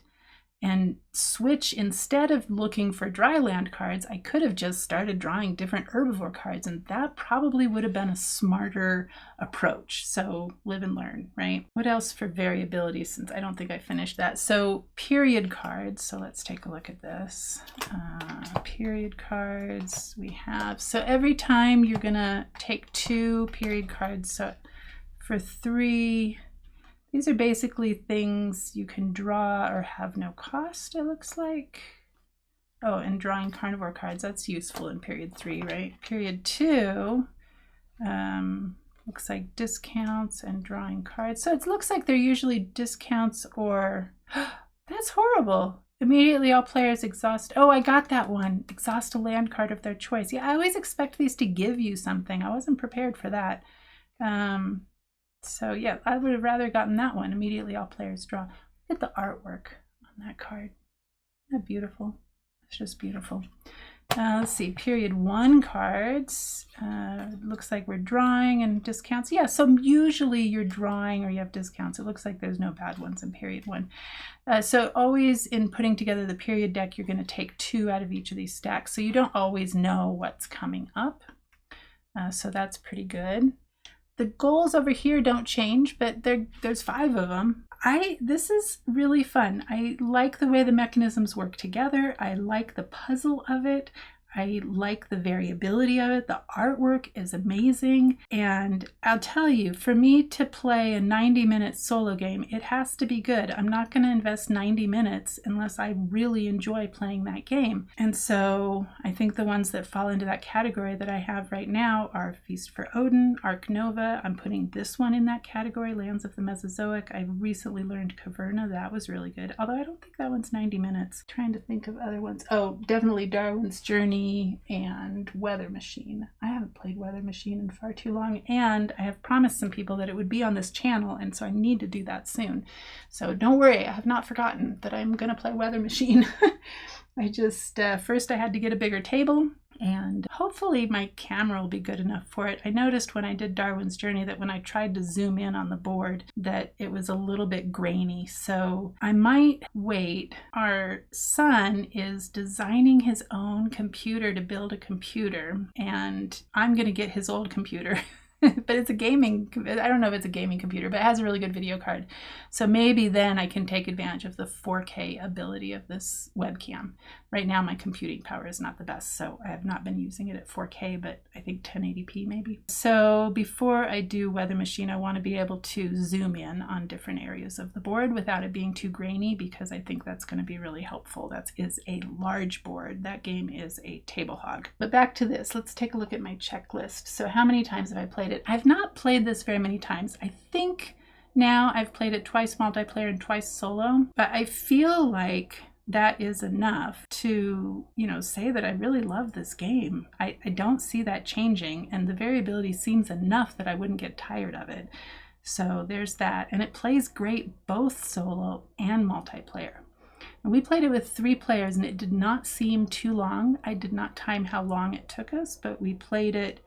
Speaker 1: and switch. Instead of looking for dry land cards, I could have just started drawing different herbivore cards, and that probably would have been a smarter approach. So live and learn, right? What else for variability, since I don't think I finished that? So period cards. So let's take a look at this. Period cards we have. So every time you're gonna take 2 period cards. So for 3, these are basically things you can draw or have no cost, it looks like. Oh, and drawing carnivore cards, that's useful in period 3, right? Period 2, looks like discounts and drawing cards. So it looks like they're usually discounts or, that's horrible. Immediately all players exhaust. Oh, I got that one. Exhaust a land card of their choice. Yeah, I always expect these to give you something. I wasn't prepared for that. So yeah, I would have rather gotten that one. Immediately all players draw. Look at the artwork on that card. Isn't that beautiful? It's just beautiful. Let's see, period 1 cards. Looks like we're drawing and discounts. Yeah, so usually you're drawing or you have discounts. It looks like there's no bad ones in period 1. So always in putting together the period deck, you're going to take 2 out of each of these stacks. So you don't always know what's coming up. So that's pretty good. The goals over here don't change, but there's 5 of them. This is really fun. I like the way the mechanisms work together. I like the puzzle of it. I like the variability of it. The artwork is amazing. And I'll tell you, for me to play a 90-minute solo game, it has to be good. I'm not going to invest 90 minutes unless I really enjoy playing that game. And so I think the ones that fall into that category that I have right now are Feast for Odin, Ark Nova. I'm putting this one in that category, Lands of the Mesozoic. I recently learned Caverna. That was really good. Although I don't think that one's 90 minutes. Trying to think of other ones. Oh, definitely Darwin's Journey and Weather Machine. I haven't played Weather Machine in far too long, and I have promised some people that it would be on this channel, and so I need to do that soon. So don't worry, I have not forgotten that I'm going to play Weather Machine. I just, first I had to get a bigger table, and hopefully my camera will be good enough for it. I noticed when I did Darwin's Journey that when I tried to zoom in on the board that it was a little bit grainy, so I might wait. Our son is designing his own computer to build a computer, and I'm going to get his old computer. But it's a gaming, I don't know if it's a gaming computer, but it has a really good video card. So maybe then I can take advantage of the 4K ability of this webcam. Right now my computing power is not the best, so I have not been using it at 4K, but I think 1080p maybe. So before I do Weather Machine, I want to be able to zoom in on different areas of the board without it being too grainy, because I think that's going to be really helpful. That is a large board. That game is a table hog. But back to this, let's take a look at my checklist. So how many times have I played it? I've not played this very many times. I think now I've played it twice multiplayer and twice solo, but I feel like that is enough to, say that I really love this game. I don't see that changing, and the variability seems enough that I wouldn't get tired of it. So there's that, and it plays great both solo and multiplayer. And we played it with 3 players, and it did not seem too long. I did not time how long it took us, but we played it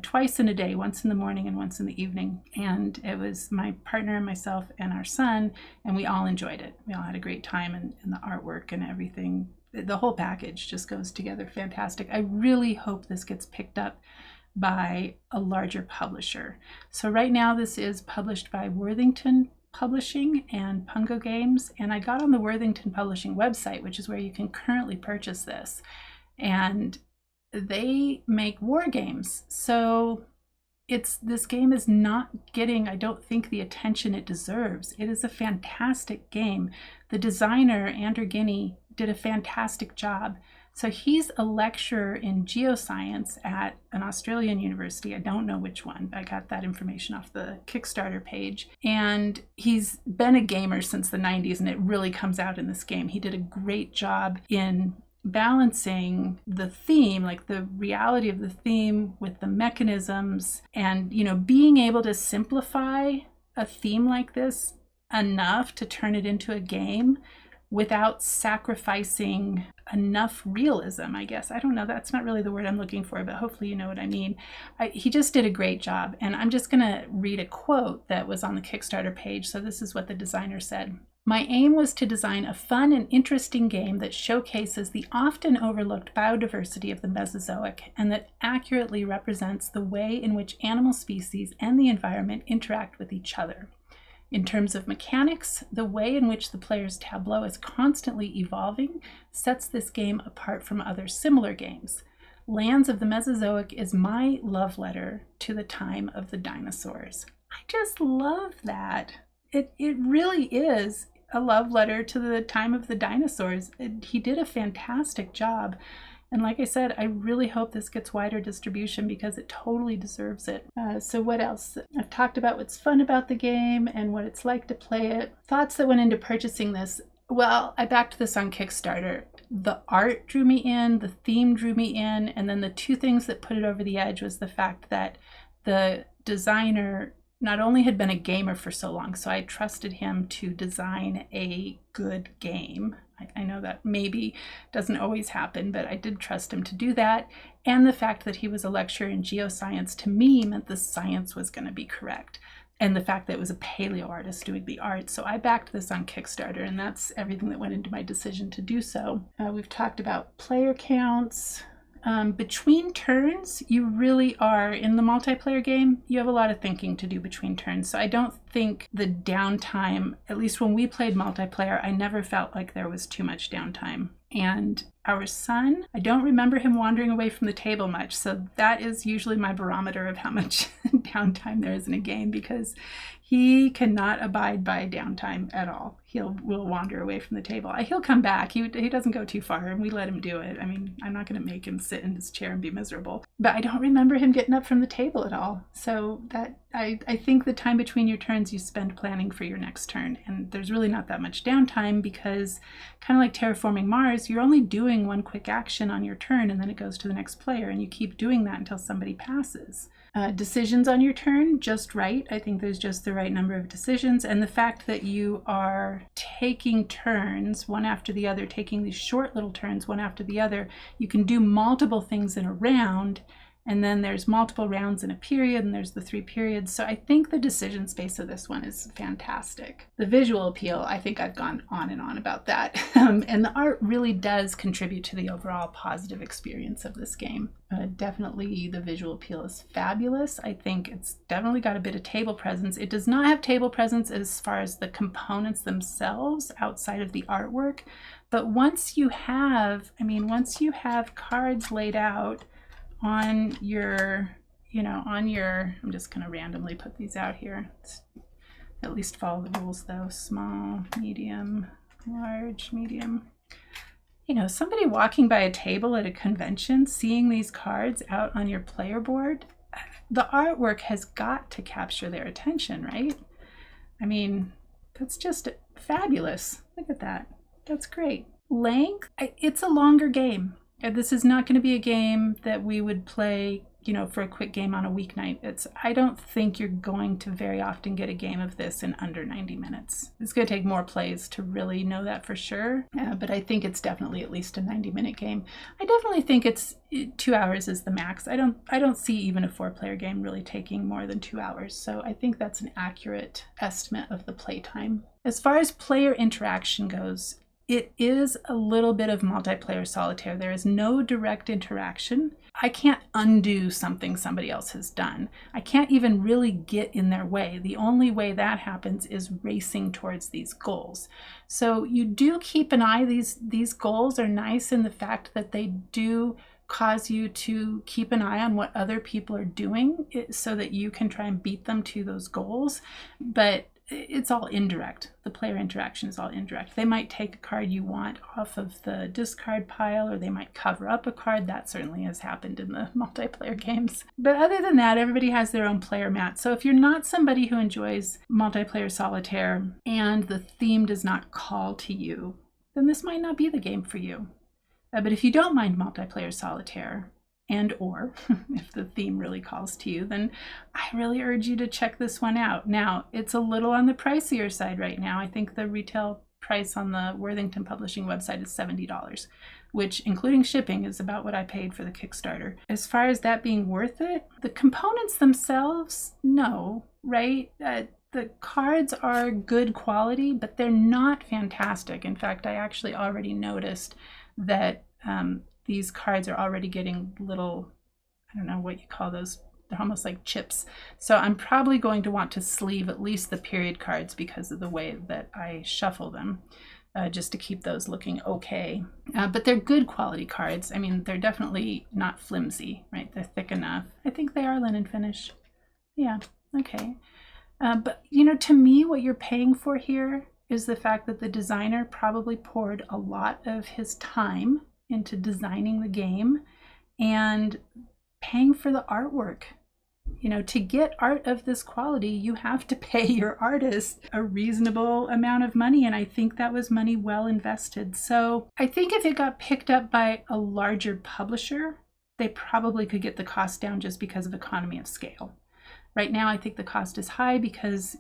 Speaker 1: twice in a day, once in the morning and once in the evening. And it was my partner and myself and our son, and we all enjoyed it. We all had a great time, and the artwork and everything, the whole package just goes together fantastic. I really hope this gets picked up by a larger publisher. So right now this is published by Worthington Publishing and Pungo Games, and I got on the Worthington Publishing website, which is where you can currently purchase this, and they make war games. So this game is not getting, I don't think, the attention it deserves. It is a fantastic game. The designer, Andrew Guinea, did a fantastic job. So he's a lecturer in geoscience at an Australian university. I don't know which one. I got that information off the Kickstarter page. And he's been a gamer since the 90s, and it really comes out in this game. He did a great job in balancing the theme, like the reality of the theme with the mechanisms, and being able to simplify a theme like this enough to turn it into a game without sacrificing enough realism, I guess. I don't know, that's not really the word I'm looking for, but hopefully you know what I mean. He just did a great job, and I'm just gonna read a quote that was on the Kickstarter page. So this is what the designer said. My aim was to design a fun and interesting game that showcases the often overlooked biodiversity of the Mesozoic and that accurately represents the way in which animal species and the environment interact with each other. In terms of mechanics, the way in which the player's tableau is constantly evolving sets this game apart from other similar games. Lands of the Mesozoic is my love letter to the time of the dinosaurs. I just love that. It really is a love letter to the time of the dinosaurs. He did a fantastic job. And like I said, I really hope this gets wider distribution because it totally deserves it. So what else? I've talked about what's fun about the game and what it's like to play it. Thoughts that went into purchasing this. Well, I backed this on Kickstarter. The art drew me in, the theme drew me in, and then the two things that put it over the edge was the fact that the designer not only had been a gamer for so long, so I trusted him to design a good game. I know that maybe doesn't always happen, but I did trust him to do that. And the fact that he was a lecturer in geoscience to me meant the science was going to be correct. And the fact that it was a paleo artist doing the art. So I backed this on Kickstarter, and that's everything that went into my decision to do so. We've talked about player counts. Between turns, you really are, in the multiplayer game, you have a lot of thinking to do between turns. So I don't think the downtime, at least when we played multiplayer, I never felt like there was too much downtime. And our son, I don't remember him wandering away from the table much. So that is usually my barometer of how much downtime there is in a game, because he cannot abide by downtime at all. Will wander away from the table. He'll come back. He doesn't go too far, and we let him do it. I mean, I'm not going to make him sit in his chair and be miserable. But I don't remember him getting up from the table at all. So that I think the time between your turns you spend planning for your next turn. And there's really not that much downtime because, kind of like terraforming Mars, you're only doing one quick action on your turn, and then it goes to the next player, and you keep doing that until somebody passes. Decisions on your turn, just right. I think there's just the right number of decisions. And the fact that you are taking turns one after the other, taking these short little turns one after the other, you can do multiple things in a round. And then there's multiple rounds in a period, and there's the 3 periods. So I think the decision space of this one is fantastic. The visual appeal, I think I've gone on and on about that. And the art really does contribute to the overall positive experience of this game. Definitely the visual appeal is fabulous. I think it's definitely got a bit of table presence. It does not have table presence as far as the components themselves outside of the artwork. But once you have cards laid out on your, I'm just going to randomly put these out here. At least follow the rules though. Small, medium, large, medium. Somebody walking by a table at a convention, seeing these cards out on your player board, the artwork has got to capture their attention, right? I mean, that's just fabulous. Look at that. That's great. Length, it's a longer game. This is not going to be a game that we would play, for a quick game on a weeknight. I don't think you're going to very often get a game of this in under 90 minutes. It's going to take more plays to really know that for sure. But I think it's definitely at least a 90-minute game. I definitely think 2 hours is the max. I don't see even a 4-player game really taking more than 2 hours. So I think that's an accurate estimate of the playtime. As far as player interaction goes, it is a little bit of multiplayer solitaire. There is no direct interaction. I can't undo something somebody else has done. I can't even really get in their way. The only way that happens is racing towards these goals. So you do keep an eye. These goals are nice in the fact that they do cause you to keep an eye on what other people are doing so that you can try and beat them to those goals. But it's all indirect. The player interaction is all indirect. They might take a card you want off of the discard pile, or they might cover up a card. That certainly has happened in the multiplayer games. But other than that, everybody has their own player mat. So if you're not somebody who enjoys multiplayer solitaire and the theme does not call to you, then this might not be the game for you. But if you don't mind multiplayer solitaire, or if the theme really calls to you, then I really urge you to check this one out. Now, it's a little on the pricier side right now. I think the retail price on the Worthington Publishing website is $70, which, including shipping, is about what I paid for the Kickstarter. As far as that being worth it, the components themselves, no, right? the cards are good quality, but they're not fantastic. In fact, I actually already noticed that these cards are already getting little, I don't know what you call those, they're almost like chips. So I'm probably going to want to sleeve at least the period cards because of the way that I shuffle them, just to keep those looking okay. But they're good quality cards. I mean, they're definitely not flimsy, right? They're thick enough. I think they are linen finish. Yeah, okay. But, you know, to me, what you're paying for here is the fact that the designer probably poured a lot of his time into designing the game and paying for the artwork. You know, to get art of this quality, you have to pay your artist a reasonable amount of money, and I think that was money well invested. So I think if it got picked up by a larger publisher, they probably could get the cost down just because of economy of scale. Right now, I think the cost is high because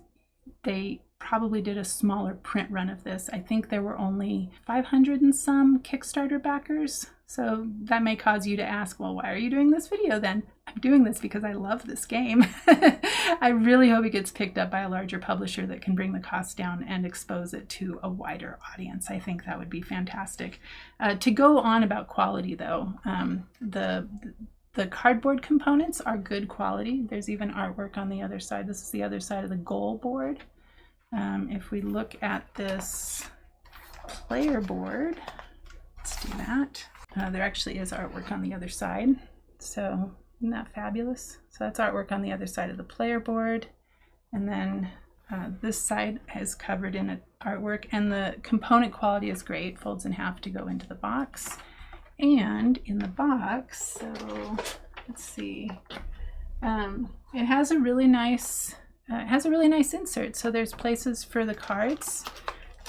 Speaker 1: they probably did a smaller print run of this. I think there were only 500 and some Kickstarter backers. So that may cause you to ask, well, why are you doing this video then? I'm doing this because I love this game. I really hope it gets picked up by a larger publisher that can bring the cost down and expose it to a wider audience. I think that would be fantastic. To go on about quality though, the cardboard components are good quality. There's even artwork on the other side. This is the other side of the goal board. If we look at this player board, let's do that. There actually is artwork on the other side. So isn't that fabulous? So that's artwork on the other side of the player board. And then this side is covered in artwork, and the component quality is great. Folds in half to go into the box. And in the box, so let's see, it has a really nice insert. So there's places for the cards,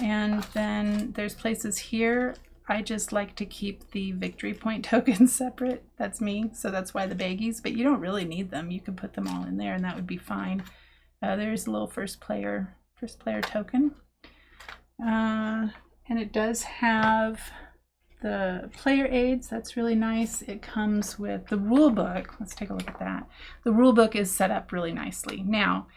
Speaker 1: and then there's places here. I just like to keep the victory point tokens separate. That's me, so that's why the baggies, but you don't really need them. You can put them all in there and that would be fine. There's a little first player token. And it does have the player aids. That's really nice. It comes with the rule book. Let's take a look at that. The rule book is set up really nicely. Now,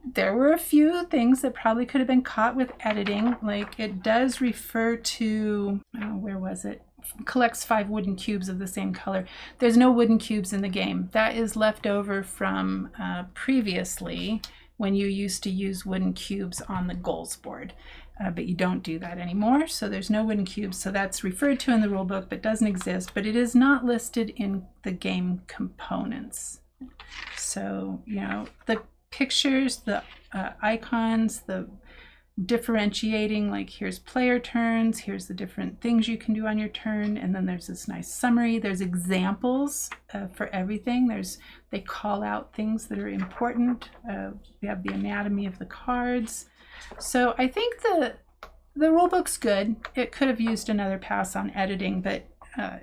Speaker 1: there were a few things that probably could have been caught with editing. Like it does refer to, where was it? Collects 5 wooden cubes of the same color. There's no wooden cubes in the game. That is left over from previously when you used to use wooden cubes on the goals board. But you don't do that anymore, so there's no wooden cubes. So that's referred to in the rule book, but doesn't exist. But it is not listed in the game components. So, you know, the pictures, the icons, the differentiating, like here's player turns, here's the different things you can do on your turn, and then there's this nice summary. There's examples for everything. They call out things that are important. We have the anatomy of the cards. So I think the rulebook's good. It could have used another pass on editing, but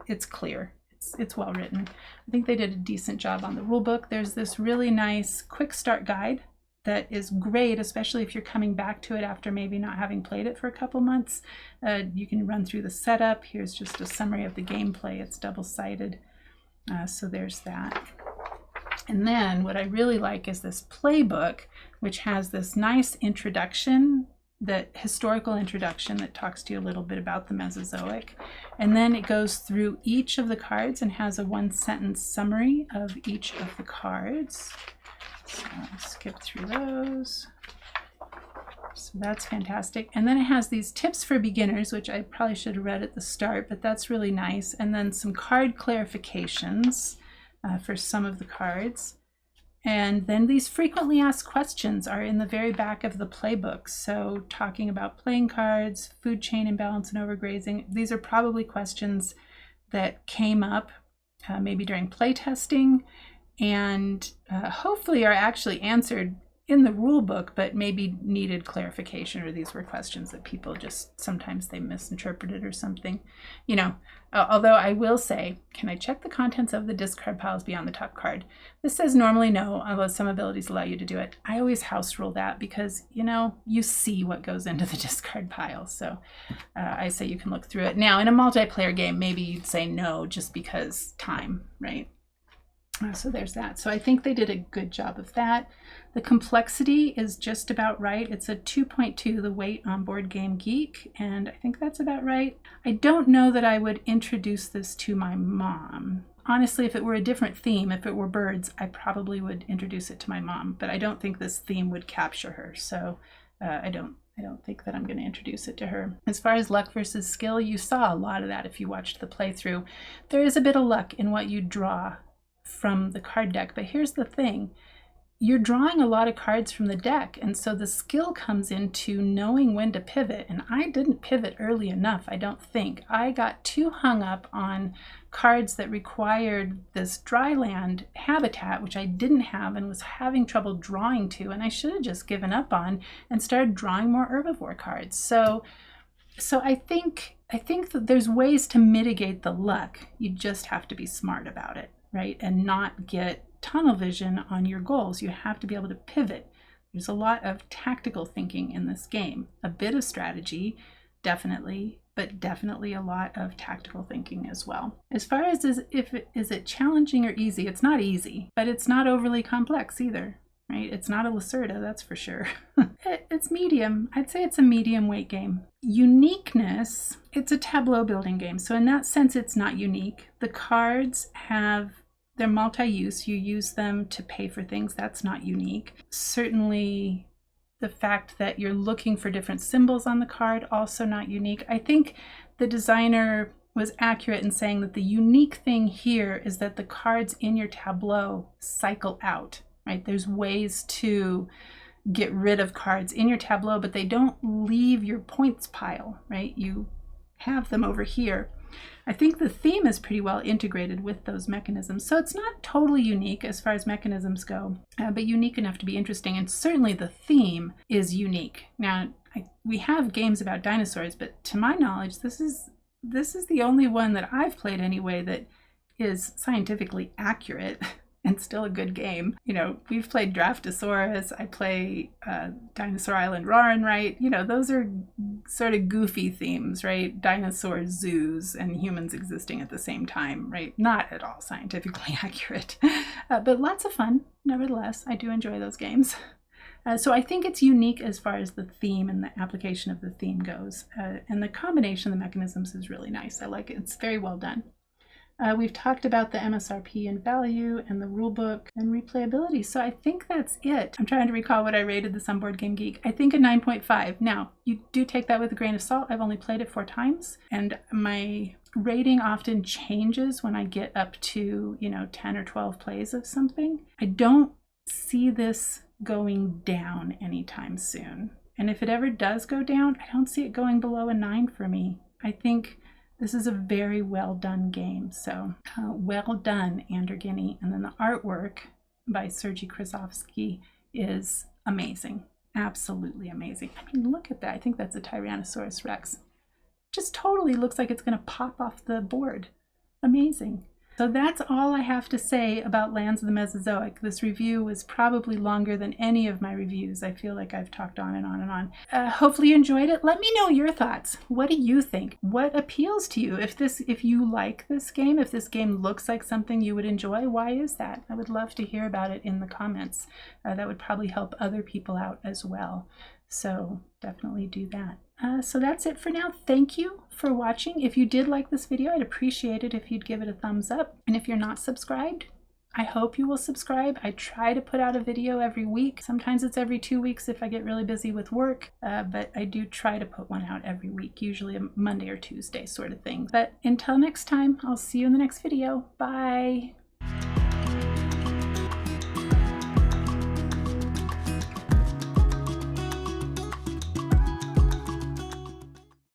Speaker 1: it's clear. It's well written. I think they did a decent job on the rulebook. There's this really nice quick start guide that is great, especially if you're coming back to it after maybe not having played it for a couple months. You can run through the setup. Here's just a summary of the gameplay. It's double-sided. So there's that. And then what I really like is this playbook, which has this nice introduction, that historical introduction that talks to you a little bit about the Mesozoic. And then it goes through each of the cards and has a 1-sentence summary of each of the cards. So I'll skip through those. So that's fantastic. And then it has these tips for beginners, which I probably should have read at the start, but that's really nice. And then some card clarifications for some of the cards. And then these frequently asked questions are in the very back of the playbook. So talking about playing cards, food chain imbalance and overgrazing. These are probably questions that came up maybe during play testing and hopefully are actually answered in the rule book, but maybe needed clarification, or these were questions that people just, sometimes they misinterpreted or something. You know, although I will say, can I check the contents of the discard piles beyond the top card? This says normally no, although some abilities allow you to do it. I always house rule that because, you know, you see what goes into the discard pile. So I say you can look through it. Now, in a multiplayer game, maybe you'd say no just because time, right? So there's that. So I think they did a good job of that. The complexity is just about right. It's a 2.2, the weight on Board Game Geek, and I think that's about right. I don't know that I would introduce this to my mom. Honestly, if it were a different theme, if it were birds, I probably would introduce it to my mom, but I don't think this theme would capture her, so I don't think that I'm going to introduce it to her. As far as luck versus skill, you saw a lot of that if you watched the playthrough. There is a bit of luck in what you draw from the card deck, but here's the thing. You're drawing a lot of cards from the deck, and so the skill comes into knowing when to pivot, and I didn't pivot early enough, I don't think. I got too hung up on cards that required this dry land habitat, which I didn't have and was having trouble drawing to, and I should have just given up on and started drawing more herbivore cards. So I think that there's ways to mitigate the luck. You just have to be smart about it, right? And not get tunnel vision on your goals. You have to be able to pivot. There's a lot of tactical thinking in this game, a bit of strategy, definitely, but definitely a lot of tactical thinking as well. As far as is it challenging or easy, it's not easy, but it's not overly complex either, right? It's not a Lacerda, that's for sure. It's medium. I'd say it's a medium weight game. Uniqueness, it's a tableau building game. So in that sense, it's not unique. The cards they're multi-use. You use them to pay for things. That's not unique. Certainly the fact that you're looking for different symbols on the card, also not unique. I think the designer was accurate in saying that the unique thing here is that the cards in your tableau cycle out, right? There's ways to get rid of cards in your tableau, but they don't leave your points pile, right? You have them over here. I think the theme is pretty well integrated with those mechanisms. So it's not totally unique as far as mechanisms go, but unique enough to be interesting. And certainly the theme is unique. Now, we have games about dinosaurs, but to my knowledge, this is the only one that I've played anyway that is scientifically accurate and still a good game. You know, we've played Draftosaurus, I play Dinosaur Island Roarin', right? You know, those are sort of goofy themes, right? Dinosaur zoos and humans existing at the same time, right? Not at all scientifically accurate, but lots of fun. Nevertheless, I do enjoy those games. So I think it's unique as far as the theme and the application of the theme goes. And the combination of the mechanisms is really nice. I like it. It's very well done. We've talked about the MSRP and value and the rulebook and replayability. So I think that's it. I'm trying to recall what I rated this on Board Game Geek. I think a 9.5. Now, you do take that with a grain of salt. I've only played it 4 times, and my rating often changes when I get up to, 10 or 12 plays of something. I don't see this going down anytime soon. And if it ever does go down, I don't see it going below a 9 for me. I think this is a very well done game. So well done, Andergini. And then the artwork by Sergei Krasovsky is amazing. Absolutely amazing. I mean, look at that. I think that's a Tyrannosaurus Rex. Just totally looks like it's going to pop off the board. Amazing. So that's all I have to say about Lands of the Mesozoic. This review was probably longer than any of my reviews. I feel like I've talked on and on and on. Hopefully you enjoyed it. Let me know your thoughts. What do you think? What appeals to you? If you like this game, if this game looks like something you would enjoy, why is that? I would love to hear about it in the comments. That would probably help other people out as well. So definitely do that. So that's it for now. Thank you for watching. If you did like this video, I'd appreciate it if you'd give it a thumbs up. And if you're not subscribed, I hope you will subscribe. I try to put out a video every week. Sometimes it's every 2 weeks if I get really busy with work, but I do try to put one out every week, usually a Monday or Tuesday sort of thing. But until next time, I'll see you in the next video. Bye.